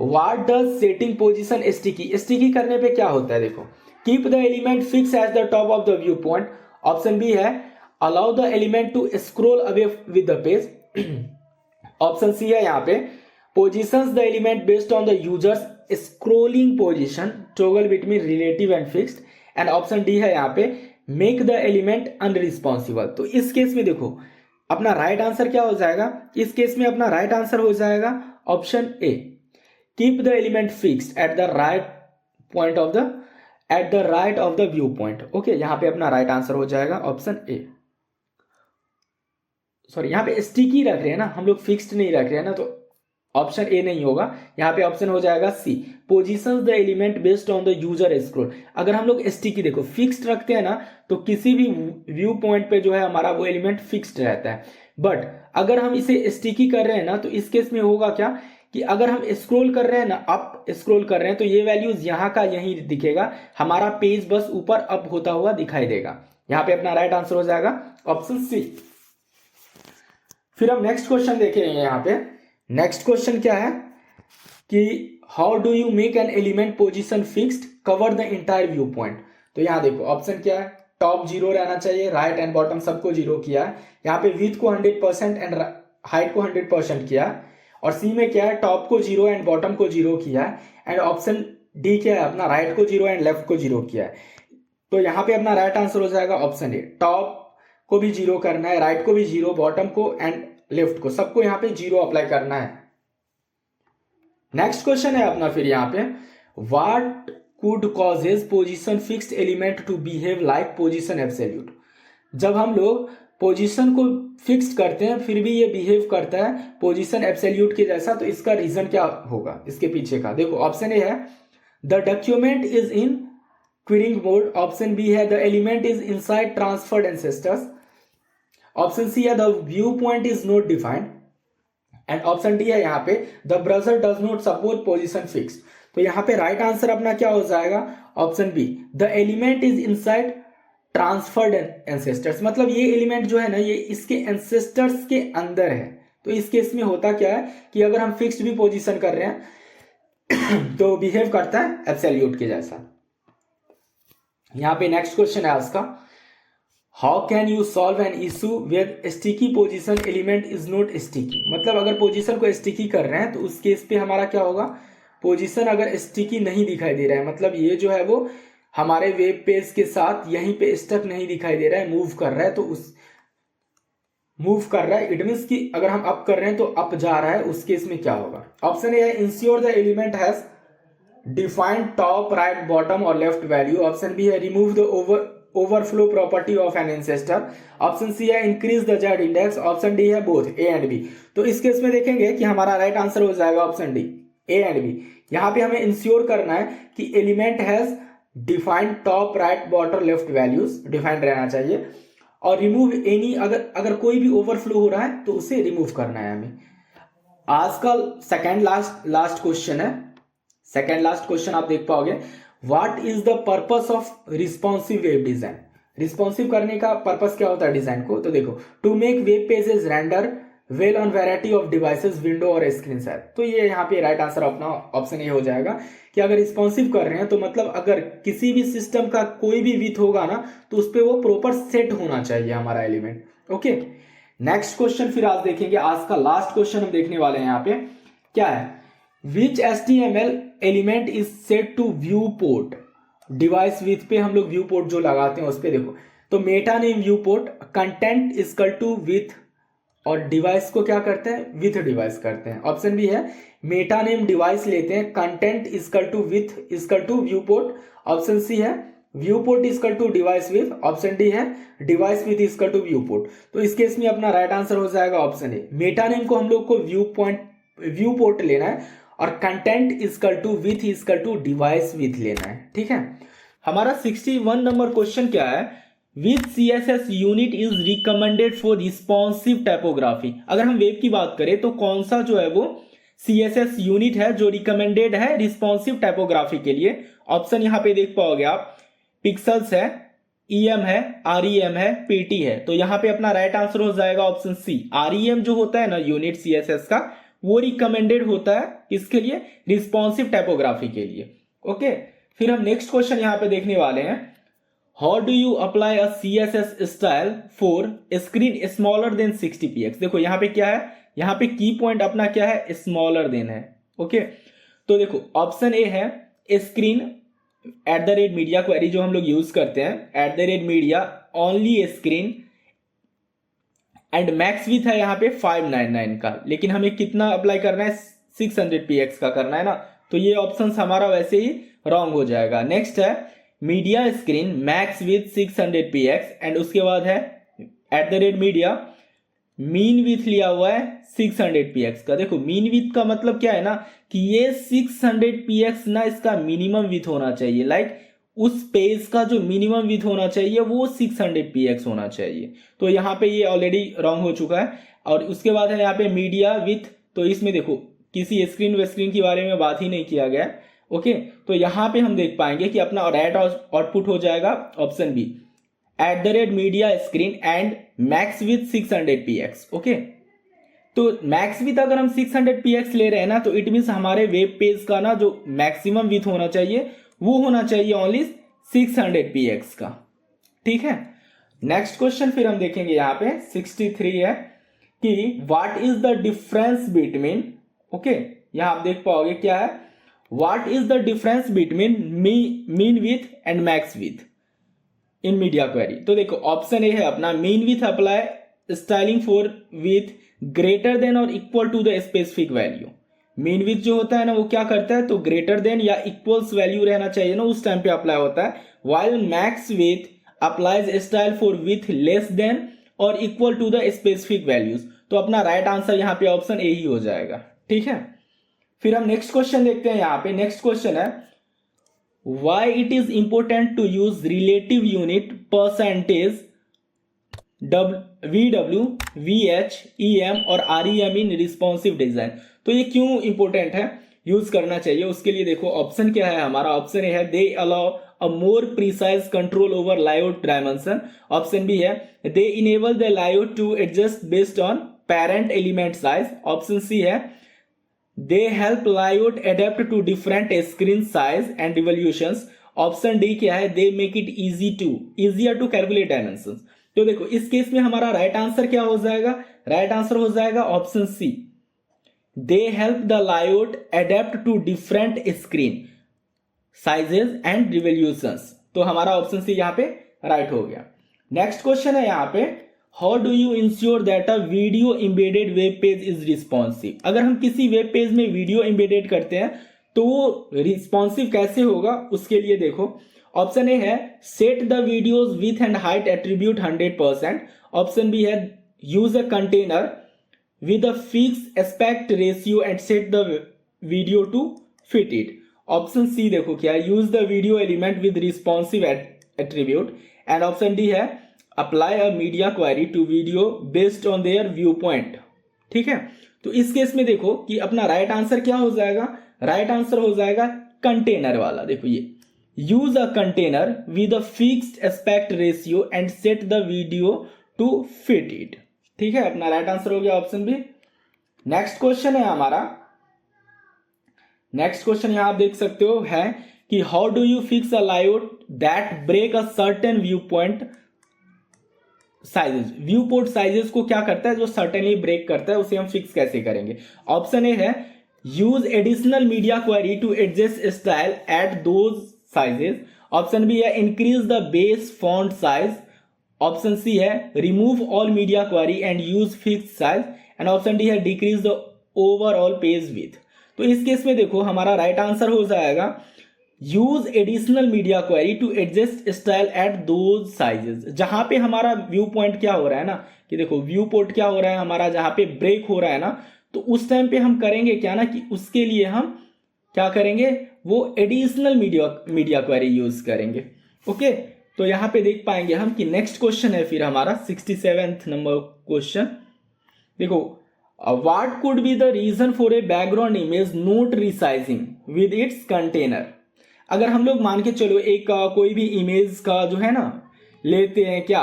what does setting position sticky, sticky करने पे क्या होता है, देखो keep the element fix at the top of the view point, option B है allow the element to scroll away with the page, option C है यहाँ पे positions the element based on the user's scrolling position toggle between relative and fixed, and option D है यहाँ पे make the element अनरिस्पॉन्सिबल। तो इस case में देखो अपना राइट आंसर क्या हो जाएगा, इस केस में अपना राइट आंसर हो जाएगा option A, keep the element fixed at the right point of the at the right of the view point. Okay, यहाँ पे अपना राइट आंसर हो जाएगा ऑप्शन ए। सॉरी, यहाँ पे स्टिकी रख रहे हैं ना हम लोग, फिक्स्ड नहीं रख रहे हैं ना, तो ऑप्शन ए नहीं होगा, यहाँ पे ऑप्शन हो जाएगा C, positions the element based on the user scroll. अगर हम लोग स्टिकी देखो फिक्स्ड रखते हैं ना तो किसी भी व्यू पॉइंट पे जो है हमारा वो एलिमेंट फिक्स्ड रहता है, बट अगर हम इसे स्टिकी कर रहे हैं ना तो इस केस में होगा क्या कि अगर हम स्क्रोल कर रहे हैं ना, अप स्क्रोल कर रहे हैं, तो ये वैल्यूज यहाँ का यही दिखेगा, हमारा पेज बस ऊपर अप होता हुआ दिखाई देगा। यहाँ पे अपना राइट आंसर हो जाएगा ऑप्शन सी। फिर हम नेक्स्ट क्वेश्चन देखेंगे। यहाँ पे नेक्स्ट क्वेश्चन क्या है कि how do you make an element position fixed cover the entire view point. तो यहाँ देखो ऑप्शन क्या है, टॉप जीरो रहना चाहिए, राइट एंड बॉटम सबको जीरो किया है, यहाँ पे विड्थ को 100% एंड हाइट को 100% किया, और सी में क्या है टॉप को जीरो एंड बॉटम को जीरो किया है, एंड ऑप्शन डी क्या है अपना राइट को जीरो एंड लेफ्ट को जीरो किया है। तो यहाँ पे अपना राइट आंसर हो जाएगा ऑप्शन ए, टॉप को भी जीरो करना है, राइट को भी जीरो, बॉटम को एंड लेफ्ट को, सबको यहाँ पे जीरो अप्लाई करना है। नेक्स्ट क्वेश्चन है अपना फिर यहाँ पे what could causes position fixed element to behave like position absolute. जब हम लोग पोजीशन को फिक्स्ड करते हैं फिर भी ये बिहेव करता है पोजीशन एब्सोल्यूट के जैसा, तो इसका रीजन क्या होगा इसके पीछे का, देखो ऑप्शन ए है the document is in querying mode, option B है the element is inside transformed ancestors, option C है the view point is not defined, and option D है यहाँ पे the browser does not support position fixed. तो यहाँ पे right answer अपना क्या हो जाएगा option B, the element is inside transformed ancestors, मतलब ये एलिमेंट जो है ना ये इसके एंसेस्टर्स के अंदर है। तो इस केस में होता क्या है कि अगर हम फिक्स्ड भी पोजीशन कर रहे हैं तो बिहेव करता है एब्सोल्यूट के जैसा। यहाँ पे नेक्स्ट क्वेश्चन है आज का how can you solve an issue where sticky position element is not sticky. मतलब अगर पोजीशन को स्टिकी कर रहे हैं तो उस केस पे हमारा क्या होगा, पोजीशन अगर स्टिकी नहीं दिखाई दे रहा है, मतलब ये जो है वो हमारे वेब पेज के साथ यहीं पे स्टक नहीं दिखाई दे रहा है, मूव कर रहा है, तो उस मूव कर रहा है, इट मीन्स कि अगर हम अप कर रहे हैं तो अप जा रहा है, उस केस में क्या होगा। ऑप्शन ए है ensure the element has defined top right bottom और लेफ्ट वैल्यू। ऑप्शन बी है remove the overflow property of an ancestor. Option C है increase the Z index. Option D है बोथ ए एंड बी। तो इस case में देखेंगे कि हमारा राइट आंसर हो जाएगा option D, A and B. यहां पे हमें इंश्योर करना है कि element has defined top right bottom left values, defined रहना चाहिए। और रिमूव एनी, अगर कोई भी ओवरफ्लो हो रहा है तो उसे रिमूव करना है हमें। आज का सेकेंड लास्ट क्वेश्चन है। सेकेंड लास्ट क्वेश्चन आप देख पाओगे, what is the purpose of responsive web design. Responsive करने का पर्पस क्या होता है डिजाइन को, तो देखो to make web pages render well on variety of devices, window और स्क्रीन साइज। तो ये यहाँ पे राइट आंसर अपना ऑप्शन ये हो जाएगा कि अगर रिस्पॉन्सिव कर रहे हैं तो मतलब अगर किसी भी सिस्टम का कोई भी विथ होगा ना तो उस पर वो प्रॉपर सेट होना चाहिए हमारा एलिमेंट। ओके, नेक्स्ट क्वेश्चन फिर आज देखेंगे। आज का लास्ट क्वेश्चन हम देखने वाले हैं यहाँ पे, क्या है, which HTML element is set to view port device width पे हम लोग व्यू पोर्ट जो लगाते हैं उस पे देखो, तो meta name viewport, content equal to width, और डिवाइस को क्या करते हैं, विथ डिवाइस करते हैं। ऑप्शन बी है मेटा नेम डिवाइस लेते हैं, content equal to width equal to view port. Option C है viewport equal to device width. Option D है device width equal to view port. तो इस case में अपना राइट आंसर हो जाएगा ऑप्शन ए, मेटा नेम को हम लोग को व्यू पोर्ट लेना है और content equal to width equal to device width लेना है। ठीक है, हमारा 61 नंबर क्वेश्चन क्या है, which CSS unit is recommended for responsive typography. अगर हम वेब की बात करें तो कौन सा जो है वो CSS यूनिट है जो रिकमेंडेड है रिस्पॉन्सिव टाइपोग्राफी के लिए। ऑप्शन यहां पे देख पाओगे आप, पिक्सल्स है, EM है, REM है, PT है। तो यहां पे अपना राइट आंसर हो जाएगा ऑप्शन सी, REM जो होता है ना यूनिट CSS का, वो रिकमेंडेड होता है किसके लिए, रिस्पॉन्सिव टाइपोग्राफी के लिए। ओके, फिर हम नेक्स्ट क्वेश्चन यहां पे देखने वाले हैं, how do you apply a CSS style for screen smaller than 60px। देखो यहाँ पे क्या है, यहाँ पे की पॉइंट अपना क्या है, स्मॉलर देन है। ओके, तो देखो ऑप्शन ए है स्क्रीन @media क्वेरी जो हम लोग यूज करते हैं, @media only screen, and max with है यहाँ पे 599 का, लेकिन हमें कितना अप्लाई करना है, 600px का करना है ना, तो ये ऑप्शन हमारा वैसे ही रॉन्ग हो जाएगा। नेक्स्ट है media screen max width 600px, and उसके बाद है @media मीन विथ लिया हुआ है 600px का। देखो मीन विथ का मतलब क्या है ना कि ये 600px ना इसका मिनिमम विथ होना चाहिए, लाइक उस पेज का जो मिनिमम विथ होना चाहिए वो 600px होना चाहिए। तो यहाँ पे ये ऑलरेडी रॉन्ग हो चुका है। और उसके बाद है यहाँ पे मीडिया विथ, तो इसमें देखो किसी स्क्रीन के बारे में बात ही नहीं किया गया। ओके, तो यहाँ पे हम देख पाएंगे कि अपना राइट आउटपुट हो जाएगा option B, @media screen and max width 600px। Okay, तो मैक्स विथ अगर हम 600px ले रहे हैं ना तो इट मीन्स हमारे वेब पेज का ना जो मैक्सिमम विथ होना चाहिए वो होना चाहिए ओनली 600px का। ठीक है, नेक्स्ट क्वेश्चन फिर हम देखेंगे यहाँ पे 63 है कि what is the difference between, okay यहाँ आप देख पाओगे क्या है, what is the difference between min width and max width in media query. तो देखो ऑप्शन ए है अपना min width apply styling for width greater than और equal to the specific value. Min width जो होता है ना वो क्या करता है, तो ग्रेटर देन या इक्वल्स वैल्यू रहना चाहिए ना उस टाइम पे अप्लाई होता है, while max width applies style for width less than और equal to the specific values. तो अपना राइट आंसर यहाँ पे ऑप्शन ए ही हो जाएगा। ठीक है, फिर हम नेक्स्ट क्वेश्चन देखते हैं। यहाँ पे नेक्स्ट क्वेश्चन है why it is important to use relative unit percentage VW, VH, EM और REM इन रिस्पॉन्सिव डिजाइन। तो ये क्यों इंपॉर्टेंट है, यूज करना चाहिए, उसके लिए देखो ऑप्शन क्या है हमारा, ऑप्शन ए है they allow a more precise control over layout dimension. Option B है they enable the layout to adjust based on parent element size. Option C है they help layout adapt to different screen size and resolutions. Option D क्या है they make it easier to calculate dimensions. तो देखो इस case में हमारा right answer क्या हो जाएगा, राइट आंसर हो जाएगा option C, they help the layout adapt to different screen sizes and revolutions. तो हमारा ऑप्शन सी यहाँ पे राइट हो गया। नेक्स्ट क्वेश्चन है यहाँ पे how do you ensure that a video embedded web page is responsive. अगर हम किसी वेब पेज में वीडियो एम्बेडेड करते हैं तो वो रिस्पॉन्सिव कैसे होगा, उसके लिए देखो ऑप्शन ए है set the video's width and height attribute 100%। Option B है use a container with a fixed aspect ratio and set the video to fit it। Option C देखो क्या है, use the video element with responsive attribute. And option D है apply a media query to video based on their view point. ठीक है, तो इस case में देखो कि अपना राइट आंसर क्या हो जाएगा, राइट आंसर हो जाएगा कंटेनर वाला। देखो ये use a container with a fixed aspect ratio and set the video to fit it. ठीक है, अपना राइट आंसर हो गया ऑप्शन बी। नेक्स्ट क्वेश्चन है हमारा, नेक्स्ट क्वेश्चन यहां आप देख सकते हो है कि how do you fix a layout that break a certain view point sizes. View point sizes को क्या करता है, जो सर्टेनली ब्रेक करता है, उसे हम फिक्स कैसे करेंगे। ऑप्शन ए है use additional media query to adjust style at those sizes. Option B है increase the base font size. Option C है remove all media query and use fixed size. And option D है decrease the overall page width. तो इस case में देखो हमारा right answer हो जाएगा use additional media query to adjust style at those sizes. जहां पे हमारा व्यू पॉइंट क्या हो रहा है ना, कि देखो व्यू पॉइंट क्या हो रहा है हमारा, जहां पे ब्रेक हो रहा है ना, तो उस टाइम पे हम करेंगे क्या ना कि उसके लिए हम क्या करेंगे, वो एडिशनल मीडिया क्वेरी यूज करेंगे। ओके, तो यहां पे देख पाएंगे हम कि नेक्स्ट क्वेश्चन है फिर हमारा 67th नंबर क्वेश्चन। देखो what could be the reason for a background image not resizing with its container. अगर हम लोग मान के चलो एक कोई भी इमेज का जो है ना लेते हैं, क्या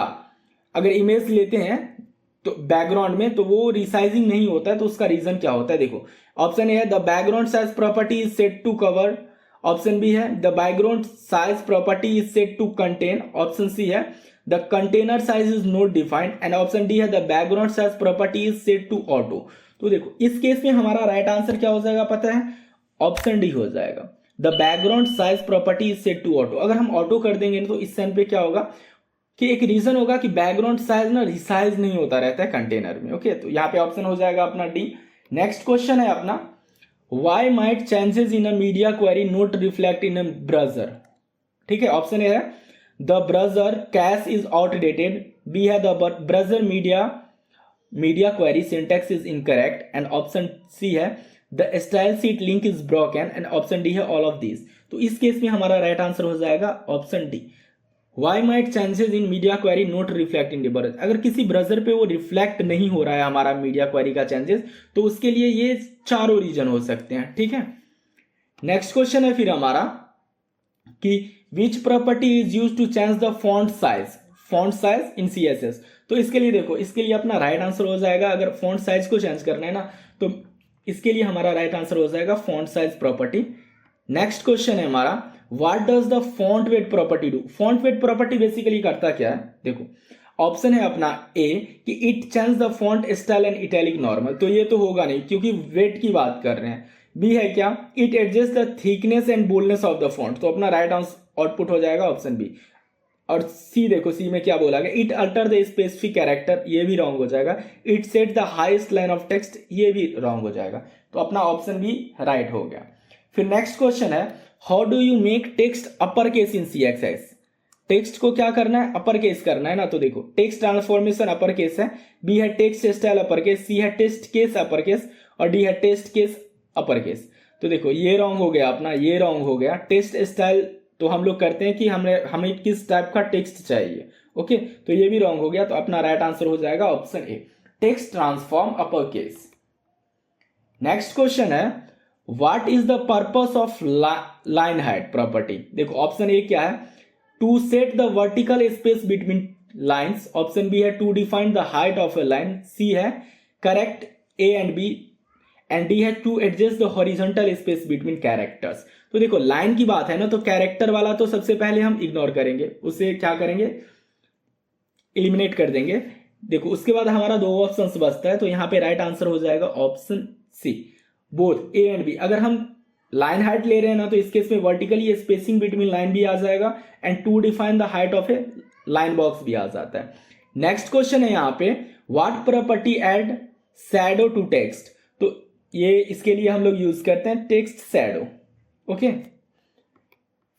अगर इमेज लेते हैं तो बैकग्राउंड में, तो वो रिसाइजिंग नहीं होता है, तो उसका रीजन क्या होता है। देखो ऑप्शन ए है the background size property is set to cover. Option B है the background size property is set to contain. Option C है the container size is not defined. And option D है the background size property is set to auto. तो देखो इस case में हमारा right answer क्या हो जाएगा पता है, ऑप्शन डी हो जाएगा the background size property is set to auto. अगर हम ऑटो कर देंगे तो इस टाइम पे क्या होगा कि एक रीजन होगा कि बैकग्राउंड साइज ना रिसाइज नहीं होता रहता है कंटेनर में। ओके, तो यहाँ पे ऑप्शन हो जाएगा अपना डी। नेक्स्ट क्वेश्चन है अपना why might changes in a media query not reflect in a browser। ठीक है, ऑप्शन ए है the browser cache is outdated। B है the browser media query syntax is incorrect। and option C है the style sheet link is broken। and option D है all of these। तो इस case में हमारा right answer हो जाएगा option D why might changes in media query not reflect in the browser। अगर किसी ब्राउजर पे वो रिफ्लेक्ट नहीं हो रहा है हमारा मीडिया क्वेरी का चेंजेस, तो उसके लिए ये चारों रीजन हो सकते हैं। ठीक है, नेक्स्ट क्वेश्चन है फिर हमारा कि which property is use to change the font size in CSS। तो इसके लिए देखो, इसके लिए अपना राइट आंसर हो जाएगा, अगर फॉन्ट साइज को चेंज करना है ना, तो इसके लिए हमारा राइट आंसर हो जाएगा font size property. Next question है हमारा what does the font weight property do. Font weight property basically करता क्या है, देखो ऑप्शन है अपना ए कि it change the font style and italic normal. तो ये तो होगा नहीं क्योंकि वेट की बात कर रहे हैं। बी है क्या it adjust the thickness and boldness of the font. तो अपना राइट आउटपुट हो जाएगा ऑप्शन बी। और सी देखो, सी में क्या बोला गया, it alter the specific character, ये भी रॉन्ग हो जाएगा। It set the highest line of text, ये भी रॉन्ग हो जाएगा। तो अपना ऑप्शन बी राइट हो गया। फिर नेक्स्ट क्वेश्चन है how do you make text upper case in CSS। Text को क्या करना है, अपर केस करना है ना। तो देखो टेक्स्ट ट्रांसफॉर्मेशन अपर केस है, बी है टेक्स्ट स्टाइल अपर केस, सी है टेक्स्ट केस अपर केस, और डी है टेक्स्ट केस अपर केस। तो देखो ये रॉन्ग हो गया अपना, ये रॉन्ग हो गया। टेक्स्ट स्टाइल तो हम लोग करते हैं कि हमें किस टाइप का टेक्स्ट चाहिए। ओके, तो ये भी रॉन्ग हो गया। तो अपना राइट आंसर हो जाएगा option A text transform upper case. Next question है what is the purpose of line height property. देखो ऑप्शन ए क्या है to set the vertical space between lines. Option B है to define the height of a line. C है correct A and B. And D है to adjust the horizontal space between characters. तो देखो line की बात है ना, तो कैरेक्टर वाला तो सबसे पहले हम इग्नोर करेंगे, उसे क्या करेंगे एलिमिनेट कर देंगे। देखो उसके बाद हमारा दो ऑप्शन बचता है, तो यहाँ पे राइट आंसर हो जाएगा option C both A and B. अगर हम लाइन हाइट ले रहे हैं ना, तो इस केस में वर्टिकली स्पेसिंग बिटवीन लाइन भी आ जाएगा and to define the height of a line box भी आ जाता है। नेक्स्ट क्वेश्चन है यहाँ पे, what property add shadow to text. तो ये इसके लिए हम लोग यूज करते हैं टेक्स्ट शैडो। ओके,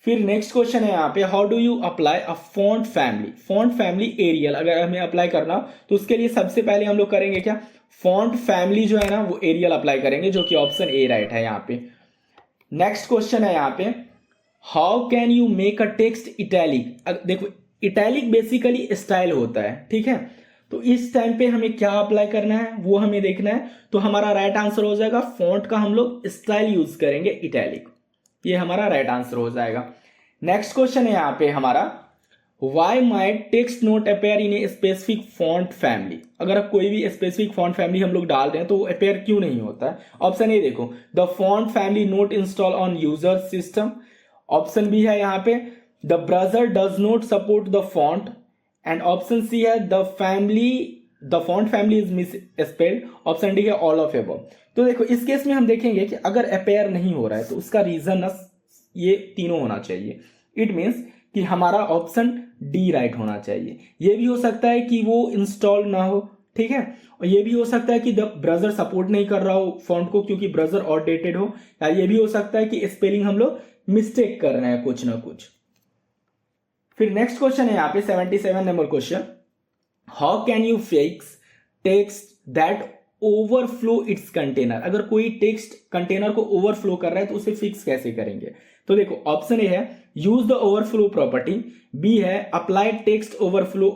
फिर नेक्स्ट क्वेश्चन है यहाँ पे, how do you apply a font family. Font family Arial अगर हमें अप्लाई करना हो तो उसके लिए सबसे पहले हम लोग करेंगे क्या, फॉन्ट फैमिली जो है ना वो एरियल अप्लाई करेंगे, जो कि ऑप्शन ए राइट है यहाँ पे। नेक्स्ट क्वेश्चन है यहाँ पे, how can you make a text italic. देखो इटैलिक बेसिकली स्टाइल होता है, ठीक है, तो इस टाइम पे हमें क्या अप्लाई करना है वो हमें देखना है। तो हमारा राइट आंसर हो जाएगा फॉन्ट का हम लोग स्टाइल यूज करेंगे इटैलिक, ये हमारा राइट आंसर हो जाएगा। नेक्स्ट क्वेश्चन है यहाँ पे हमारा, why might text not appear in a specific font family. अगर कोई भी स्पेसिफिक फॉन्ट फैमिली हम लोग डाल रहे हैं तो वो अपेयर क्यों नहीं होता है। ऑप्शन ए देखो, the font family not install on user system. Option B है यहाँ पे, the browser does not support the font. And option C है, the font family is misspelled. Option D है ऑल ऑफ एबव। तो देखो इस case में हम देखेंगे कि अगर अपेयर नहीं हो रहा है तो उसका रीजन ये तीनों होना चाहिए। इट मीन्स कि हमारा ऑप्शन डी राइट होना चाहिए। ये भी हो सकता है कि वो इंस्टॉल ना हो, ठीक है, और ये भी हो सकता है कि द ब्राउज़र सपोर्ट नहीं कर रहा हो फॉन्ट को क्योंकि ब्राउज़र आउटडेटेड हो, या ये भी हो सकता है कि स्पेलिंग हम लोग मिस्टेक कर रहे हैं कुछ ना कुछ। फिर नेक्स्ट क्वेश्चन है यहाँ पे 77 number question, how can you fix text that overflow it's container. अगर कोई टेक्स्ट कंटेनर को ओवरफ्लो कर रहा है तो उसे फिक्स कैसे करेंगे। तो देखो ऑप्शन ए है, use the overflow property. B है, apply text overflow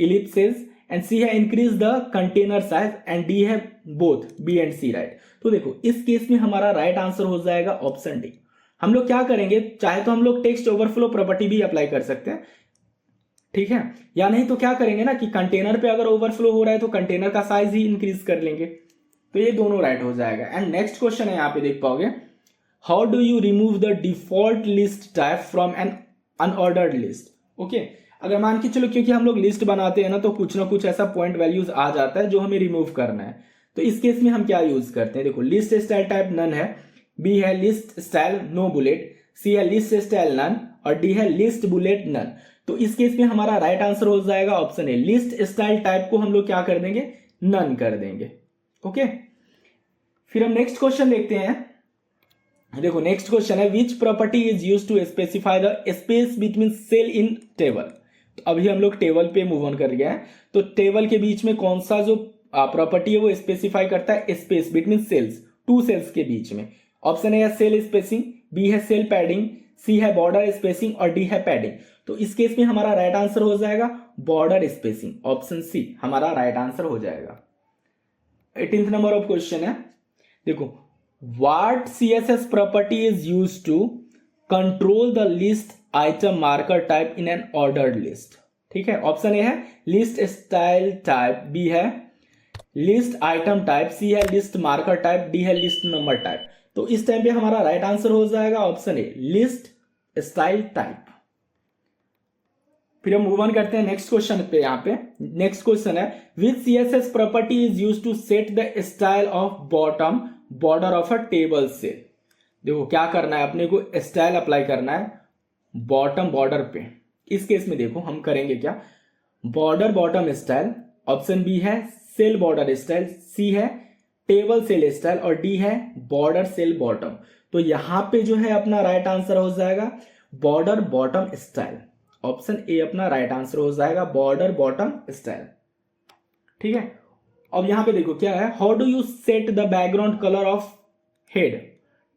ellipsis. And C है, increase the container size. And D है both, B and C right. तो देखो इस केस में हमारा राइट आंसर हो जाएगा ऑप्शन डी। हम लोग क्या करेंगे, चाहे तो हम लोग टेक्स्ट ओवरफ्लो प्रॉपर्टी भी अप्लाई कर सकते हैं, ठीक है, या नहीं तो क्या करेंगे ना कि कंटेनर पे अगर ओवरफ्लो हो रहा है तो कंटेनर का साइज ही इंक्रीज कर लेंगे। तो ये दोनों राइट हो जाएगा। एंड नेक्स्ट क्वेश्चन है यहाँ पे देख पाओगे, how do you remove the default list type from an unordered list. Okay, अगर मान के चलो क्योंकि हम लोग लिस्ट बनाते हैं ना तो कुछ ना कुछ ऐसा पॉइंट वैल्यूज आ जाता है जो हमें रिमूव करना है। तो इस केस में हम क्या यूज करते हैं, देखो लिस्ट स्टाइल टाइप नन है, बी है लिस्ट स्टाइल नो बुलेट, सी है लिस्ट स्टाइल नन और डी है लिस्ट बुलेट नन। तो इस केस में हमारा राइट आंसर हो जाएगा option A, list style type को हम लोग क्या कर देंगे, नन कर देंगे। ओके, फिर हम नेक्स्ट क्वेश्चन देखते हैं। देखो नेक्स्ट क्वेश्चन है, which property is used to specify the space between cell in table. तो अभी हम लोग टेबल पे मूव ऑन कर गया है, तो टेबल के बीच में कौन सा जो प्रॉपर्टी है वो स्पेसिफाई करता है space between cells, two cells के बीच में। ऑप्शन ए है सेल स्पेसिंग, बी है सेल पैडिंग, सी है बॉर्डर स्पेसिंग और डी है पैडिंग। तो इस केस में हमारा राइट आंसर हो जाएगा बॉर्डर स्पेसिंग, ऑप्शन सी हमारा राइट आंसर हो जाएगा। 18th नंबर ऑफ क्वेश्चन है, देखो what CSS property is used to control the list item marker type in an ordered list. ठीक है, ऑप्शन ए है लिस्ट स्टाइल टाइप, बी है list item type, C है list marker type, D है list number type. तो इस time पे हमारा राइट आंसर हो जाएगा option A list style type. फिर हम मूव ऑन करते हैं नेक्स्ट क्वेश्चन पे। यहाँ पे नेक्स्ट क्वेश्चन है, which CSS property is used to set the style of bottom border of a table cell. देखो क्या करना है, अपने को स्टाइल अप्लाई करना है बॉटम बॉर्डर पे। इस केस में देखो हम करेंगे क्या, border bottom style, option B है सेल बॉर्डर स्टाइल, सी है टेबल सेल स्टाइल और डी है बॉर्डर सेल बॉटम। तो यहां पे जो है अपना राइट आंसर हो जाएगा border bottom style, option A अपना राइट आंसर हो जाएगा बॉर्डर बॉटम स्टाइल। ठीक है, अब यहां पे देखो क्या है, how do you set the background colour of head.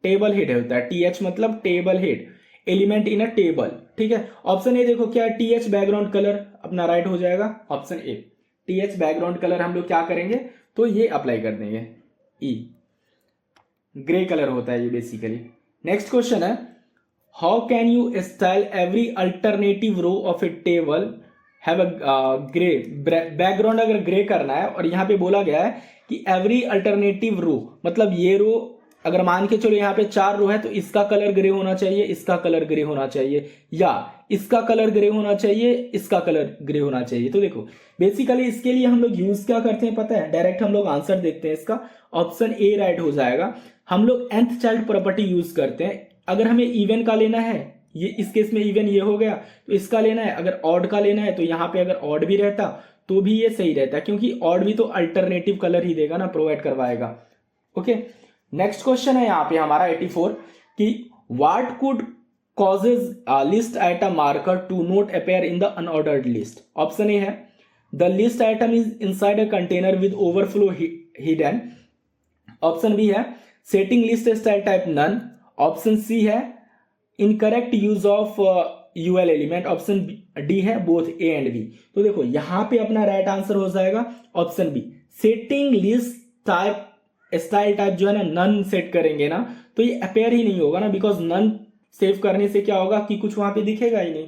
Table head होता है, TH मतलब table head, element in a table. ठीक है, ऑप्शन ए देखो क्या है, TH बैकग्राउंड कलर अपना राइट हो जाएगा ऑप्शन ए। TH बैकग्राउंड कलर हम लोग क्या करेंगे तो ये अप्लाई कर देंगे, ई ग्रे कलर होता है ये बेसिकली। नेक्स्ट क्वेश्चन है, how can you style every alternative row of a table have a grey background. अगर ग्रे करना है और यहाँ पे बोला गया है कि एवरी अल्टरनेटिव रो, मतलब ये रो अगर मान के चलो यहाँ पे 4 रो है तो इसका कलर ग्रे होना चाहिए, इसका कलर ग्रे होना चाहिए, या इसका कलर ग्रे होना चाहिए, इसका कलर ग्रे होना चाहिए। तो देखो बेसिकली इसके लिए हम लोग यूज क्या करते हैं पता है, डायरेक्ट हम लोग आंसर देखते हैं इसका, ऑप्शन ए राइट हो जाएगा। हम लोग nth चाइल्ड प्रॉपर्टी यूज करते हैं। अगर हमें इवन का लेना है ये इस केस में इवन ये हो गया, तो इसका लेना है। अगर ऑड का लेना है तो यहाँ पे अगर ऑड भी रहता तो भी ये सही रहता, क्योंकि ऑड भी तो अल्टरनेटिव कलर ही देगा ना, प्रोवाइड करवाएगा। ओके, नेक्स्ट क्वेश्चन है यहाँ पे हमारा 84 कि what could causes list item marker to not appear in the unordered list. Option A है the list item is inside a container with overflow hidden. Option B है setting list style type none. Option C है incorrect use of UL element. Option D है both A and B. तो देखो यहाँ पे अपना right answer हो जाएगा option B, setting list type style type जो है ना नन सेट करेंगे ना तो ये अपेयर ही नहीं होगा ना, बिकॉज नन सेव करने से क्या होगा कि कुछ वहां पे दिखेगा ही नहीं।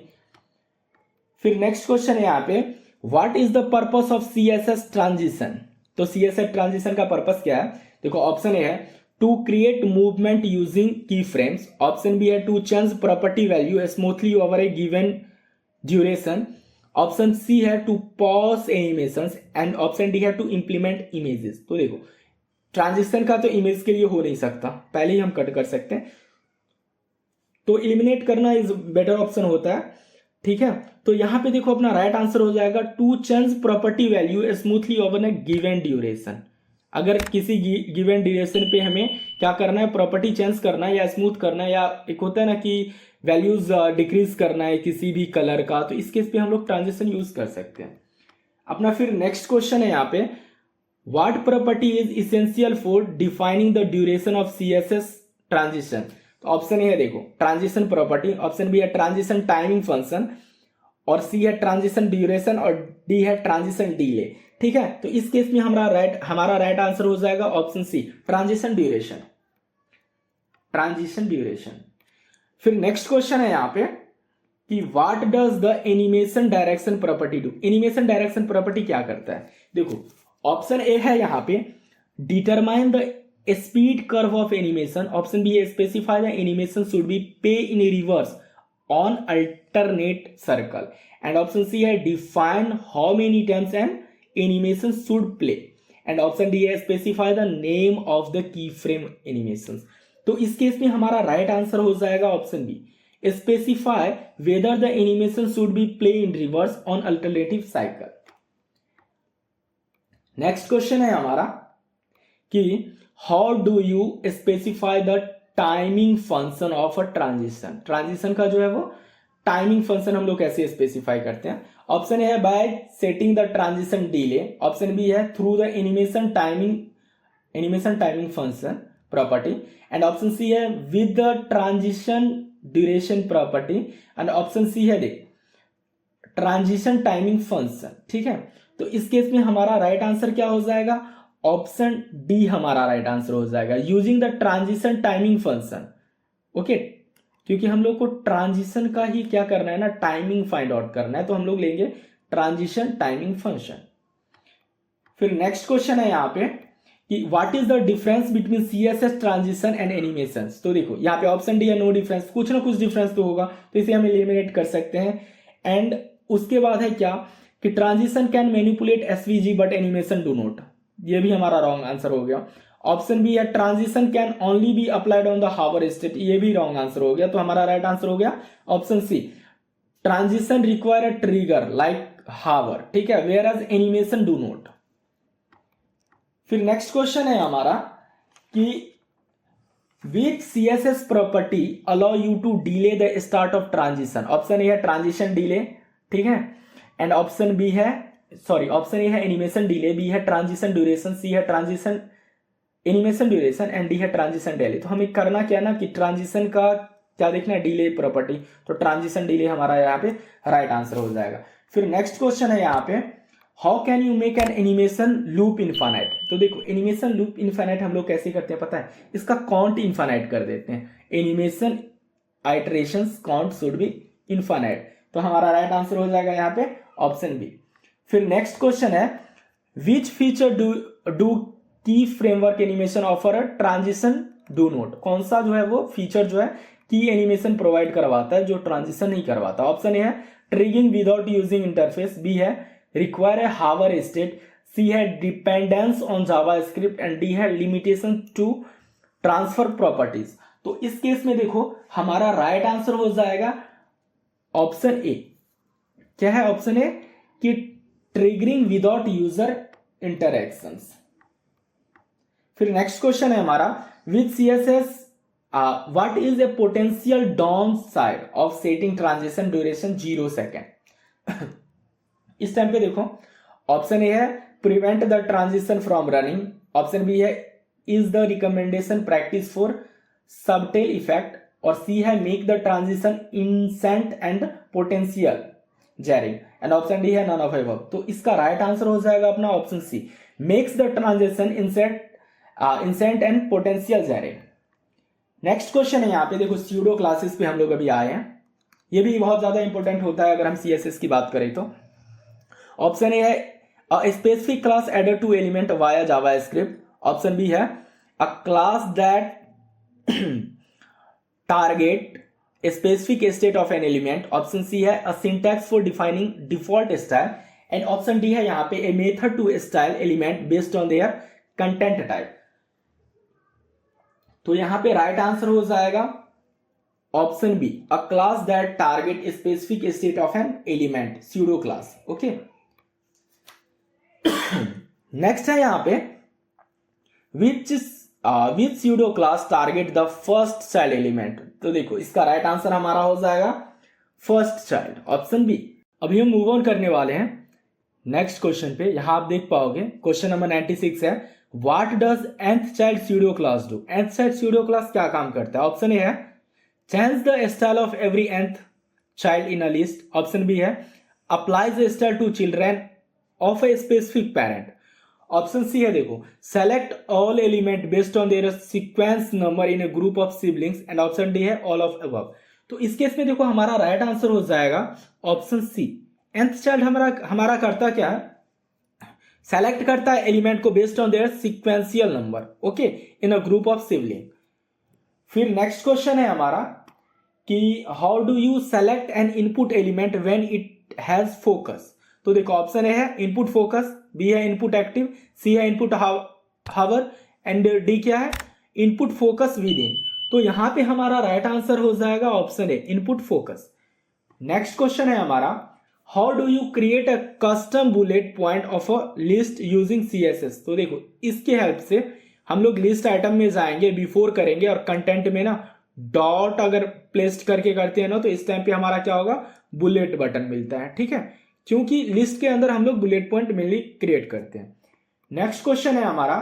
फिर नेक्स्ट क्वेश्चन है यहाँ पे what is the purpose of CSS transition. तो CSS ट्रांजिशन का पर्पस क्या है, देखो ऑप्शन ए है to create movement using key frames. Option B है to change property value smoothly over a given duration. Option C है to pause animations and option D है to implement images. तो देखो transition का तो image के लिए हो नहीं सकता, पहले ही हम कट कर सकते हैं, तो एलिमिनेट करना इज बेटर ऑप्शन होता है। ठीक है, तो यहां पे देखो अपना राइट आंसर हो जाएगा to change property value smoothly over a given duration. अगर किसी गिवन ड्यूरेशन पे हमें क्या करना है, प्रॉपर्टी चेंज करना है या स्मूथ करना है, या एक होता है ना कि वैल्यूज डिक्रीज करना है किसी भी कलर का, तो इस केस पे हम लोग ट्रांजिशन यूज कर सकते हैं अपना। फिर नेक्स्ट क्वेश्चन है यहाँ पे what property is essential for defining the duration of CSS transition. तो ऑप्शन ए है देखो ट्रांजिशन प्रॉपर्टी, ऑप्शन बी है ट्रांजिशन टाइमिंग फंक्शन, और सी है ट्रांजिशन ड्यूरेशन, और डी है ट्रांजिशन डिले। ठीक है, तो इस केस में हमारा राइट आंसर हो जाएगा option C transition duration, transition duration. फिर नेक्स्ट क्वेश्चन है यहाँ पे कि what does the animation direction property do. Animation direction property क्या करता है, देखो ऑप्शन ए है यहाँ पे determine the speed curve of animation. Option B है specify the animation should be play in reverse on alternate circle, and option C है define how many times an animation should play, and option D है specify the name of the key frame animation. तो इस case में हमारा right answer हो जाएगा option B specify whether the animation should be play in reverse on alternative cycle. Next question है हमारा कि how do you specify the timing function of a transition. Transition का जो है वो टाइमिंग फंक्शन हम लोग कैसे स्पेसिफाई करते हैं। ऑप्शन ए है by setting the transition delay, option B है through the animation timing function property, and option C है with the transition duration property, and option C है देख ट्रांजिशन टाइमिंग फंक्शन। ठीक है, तो इस केस में हमारा राइट आंसर क्या हो जाएगा, ऑप्शन डी हमारा राइट आंसर हो जाएगा using the transition timing function. Okay, क्योंकि हम लोग को ट्रांजिशन का ही क्या करना है ना, टाइमिंग फाइंड आउट करना है, तो हम लोग लेंगे ट्रांजिशन टाइमिंग फंक्शन। फिर नेक्स्ट क्वेश्चन है यहाँ पे कि what is the difference between CSS transition and animation. तो देखो यहाँ पे ऑप्शन डी है नो डिफरेंस, कुछ ना कुछ डिफरेंस तो होगा, तो इसे हम एलिमिनेट कर सकते हैं। एंड उसके बाद है क्या कि transition can manipulate SVG but animation do not, ये भी हमारा रॉन्ग आंसर हो गया। ऑप्शन बी है transition can only be applied on the hover state, ये भी रॉन्ग आंसर हो गया। तो हमारा राइट आंसर हो गया option C transition require a trigger like hover. ठीक है, whereas animation do not. फिर नेक्स्ट क्वेश्चन है हमारा कि which CSS property allow you to delay the start of transition. Option A है ट्रांजिशन डिले, ठीक है, एंड ऑप्शन बी है ऑप्शन ए है एनिमेशन डिले, बी है ट्रांजिशन ड्यूरेशन, सी है transition animation duration, and D है transition delay. तो हमें करना क्या ना कि ट्रांजिशन का क्या देखना है, डिले प्रॉपर्टी, तो ट्रांजिशन डिले हमारा यहाँ पे राइट आंसर हो जाएगा। फिर नेक्स्ट क्वेश्चन है यहाँ पे how can you make an animation loop infinite. तो देखो एनिमेशन लूप इनफाइनाइट हम लोग कैसे करते हैं पता है, इसका काउंट इनफाइनाइट कर देते हैं, animation iterations count should be infinite. तो हमारा राइट आंसर हो जाएगा यहाँ पे ऑप्शन बी। फिर नेक्स्ट क्वेश्चन है विच फीचर डू की framework animation offer a transition do not. कौन सा जो है वो फीचर जो है की एनिमेशन प्रोवाइड करवाता है जो ट्रांजिशन नहीं करवाता। ऑप्शन ए है triggering without using interface, B है require a hover state, C है dependence on JavaScript, and D है लिमिटेशन टू ट्रांसफर प्रॉपर्टीज। तो इस केस में देखो हमारा राइट आंसर हो जाएगा ऑप्शन ए। क्या है ऑप्शन ए कि ट्रिगरिंग विदाउट यूजर इंटरैक्शंस। फिर नेक्स्ट क्वेश्चन है हमारा with CSS what is a potential down side of setting transition duration 0 second. इस टाइम पे देखो ऑप्शन ए है prevent the transition from running, option B है is the recommendation practice for subtle effect, और C है make the transition instant and potential jarring, and option D है none of above. तो इसका right answer हो जाएगा अपना option C, makes the transition instant and potential jarring. Next question है यहाँ पे देखो स्यूडो क्लासेस पे हम लोग अभी आए हैं, ये भी बहुत ज्यादा इंपॉर्टेंट होता है अगर हम सीएसएस की बात करें तो। ऑप्शन ए है a specific class added to element via JavaScript, option B है a class that target a specific state of an element, option C है a syntax for defining default style, and option D है यहाँ पे a method to style element based on their content type। तो यहां पे right answer हो जाएगा option B a class that target specific state of an element, pseudo class. Okay next है यहां पे which pseudo class target the first child element. तो देखो इसका राइट आंसर हमारा हो जाएगा फर्स्ट चाइल्ड, ऑप्शन बी। अभी हम मूव ऑन करने वाले हैं नेक्स्ट क्वेश्चन पे। यहां आप देख पाओगे क्वेश्चन नंबर 96 है what does nth child pseudo class do. nth child pseudo class क्या काम करता है, ऑप्शन ए है change the style of every nth child in a list, option B है applies the style to children of a specific parent, option C है देखो select all element based on their sequence number in a group of siblings, and option D है all of above. तो इस case में देखो हमारा right answer हो जाएगा ऑप्शन सी, nth चाइल्ड हमारा करता क्या है, सेलेक्ट करता है एलिमेंट को based on there sequential number, okay, in a group of sibling. फिर नेक्स्ट क्वेश्चन है हमारा कि how do you select N input element when it has focus. तो देखो ऑप्शन ए है इनपुट फोकस, बी है इनपुट एक्टिव, सी है input hour, and D क्या है इनपुट फोकस विद इन। तो यहां पे हमारा राइट आंसर हो जाएगा ऑप्शन ए इनपुट फोकस। नेक्स्ट क्वेश्चन है हमारा how do you create a custom bullet point of a list using CSS. तो देखो इसके हेल्प से हम लोग लिस्ट आइटम में जाएंगे, बिफोर करेंगे और कंटेंट में ना डॉट अगर प्लेस करके करते हैं ना तो इस टाइम पे हमारा क्या होगा बुलेट बटन मिलता है, ठीक है, क्योंकि लिस्ट के अंदर हम लोग बुलेट पॉइंट मेनली क्रिएट करते हैं। नेक्स्ट क्वेश्चन है हमारा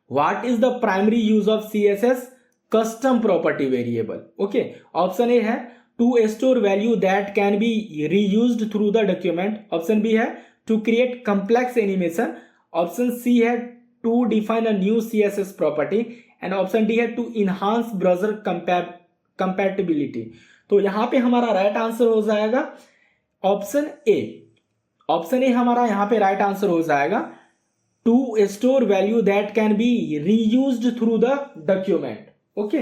what is the primary use of CSS custom property variable. Okay, option A है to store value that can be reused through the document, option B है to create complex animation, option C है to define a new CSS property, and option D है to enhance browser compatibility. तो यहां पे हमारा right answer हो जाएगा option A. Option A हमारा यहां पे राइट आंसर हो जाएगा to store value that can be reused through the document. Okay,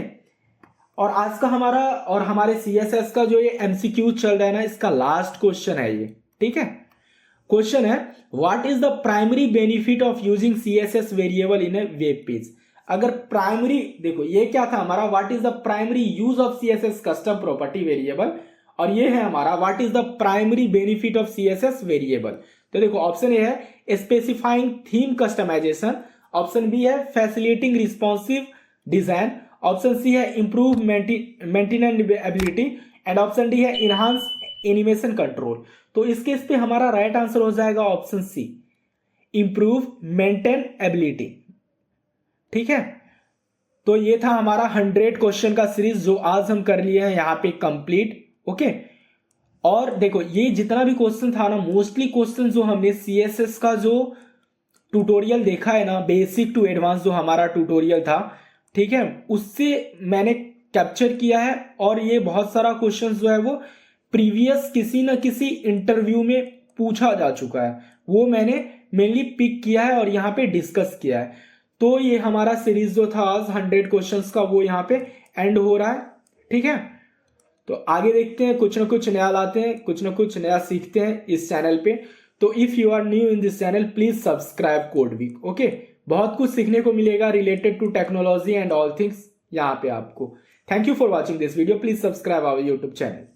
और आज का हमारा और हमारे सीएसएस का जो ये एमसीक्यू चल रहा है ना, इसका लास्ट क्वेश्चन है ये, ठीक है। क्वेश्चन है what is the primary benefit of using CSS variable in a web page. अगर प्राइमरी देखो ये क्या था हमारा what is the primary use of CSS custom property variable, और ये है हमारा what is the primary benefit of CSS variable. तो देखो ऑप्शन ए है specifying theme customization, option B है facilitating responsive design, option C है improve maintainability, and option D है इनहांस एनिमेशन कंट्रोल। तो इस केस पे हमारा राइट आंसर हो जाएगा ऑप्शन सी इंप्रूव मेंटेनेबिलिटी, ठीक है। तो ये था हमारा 100 क्वेश्चन का सीरीज जो आज हम कर लिए हैं यहाँ पे कंप्लीट, ओके। और देखो ये जितना भी क्वेश्चन था ना, मोस्टली क्वेश्चन जो हमने सीएसएस का जो ट्यूटोरियल देखा है ना, बेसिक टू एडवांस जो हमारा ट्यूटोरियल था, ठीक है, उससे मैंने कैप्चर किया है। और ये बहुत सारा क्वेश्चन जो है वो प्रीवियस किसी न किसी इंटरव्यू में पूछा जा चुका है, वो मैंने मेनली पिक किया है और यहाँ पे डिस्कस किया है। तो ये हमारा सीरीज जो था आज 100 क्वेश्चंस का वो यहाँ पे एंड हो रहा है, ठीक है। तो आगे देखते हैं, कुछ ना कुछ नया लाते हैं, कुछ ना कुछ नया सीखते हैं इस चैनल पे। तो if you are new in this channel please subscribe Codeweek, okay. बहुत कुछ सीखने को मिलेगा related to technology and all things यहाँ पे आपको। Thank you for watching this video, please subscribe our YouTube channel.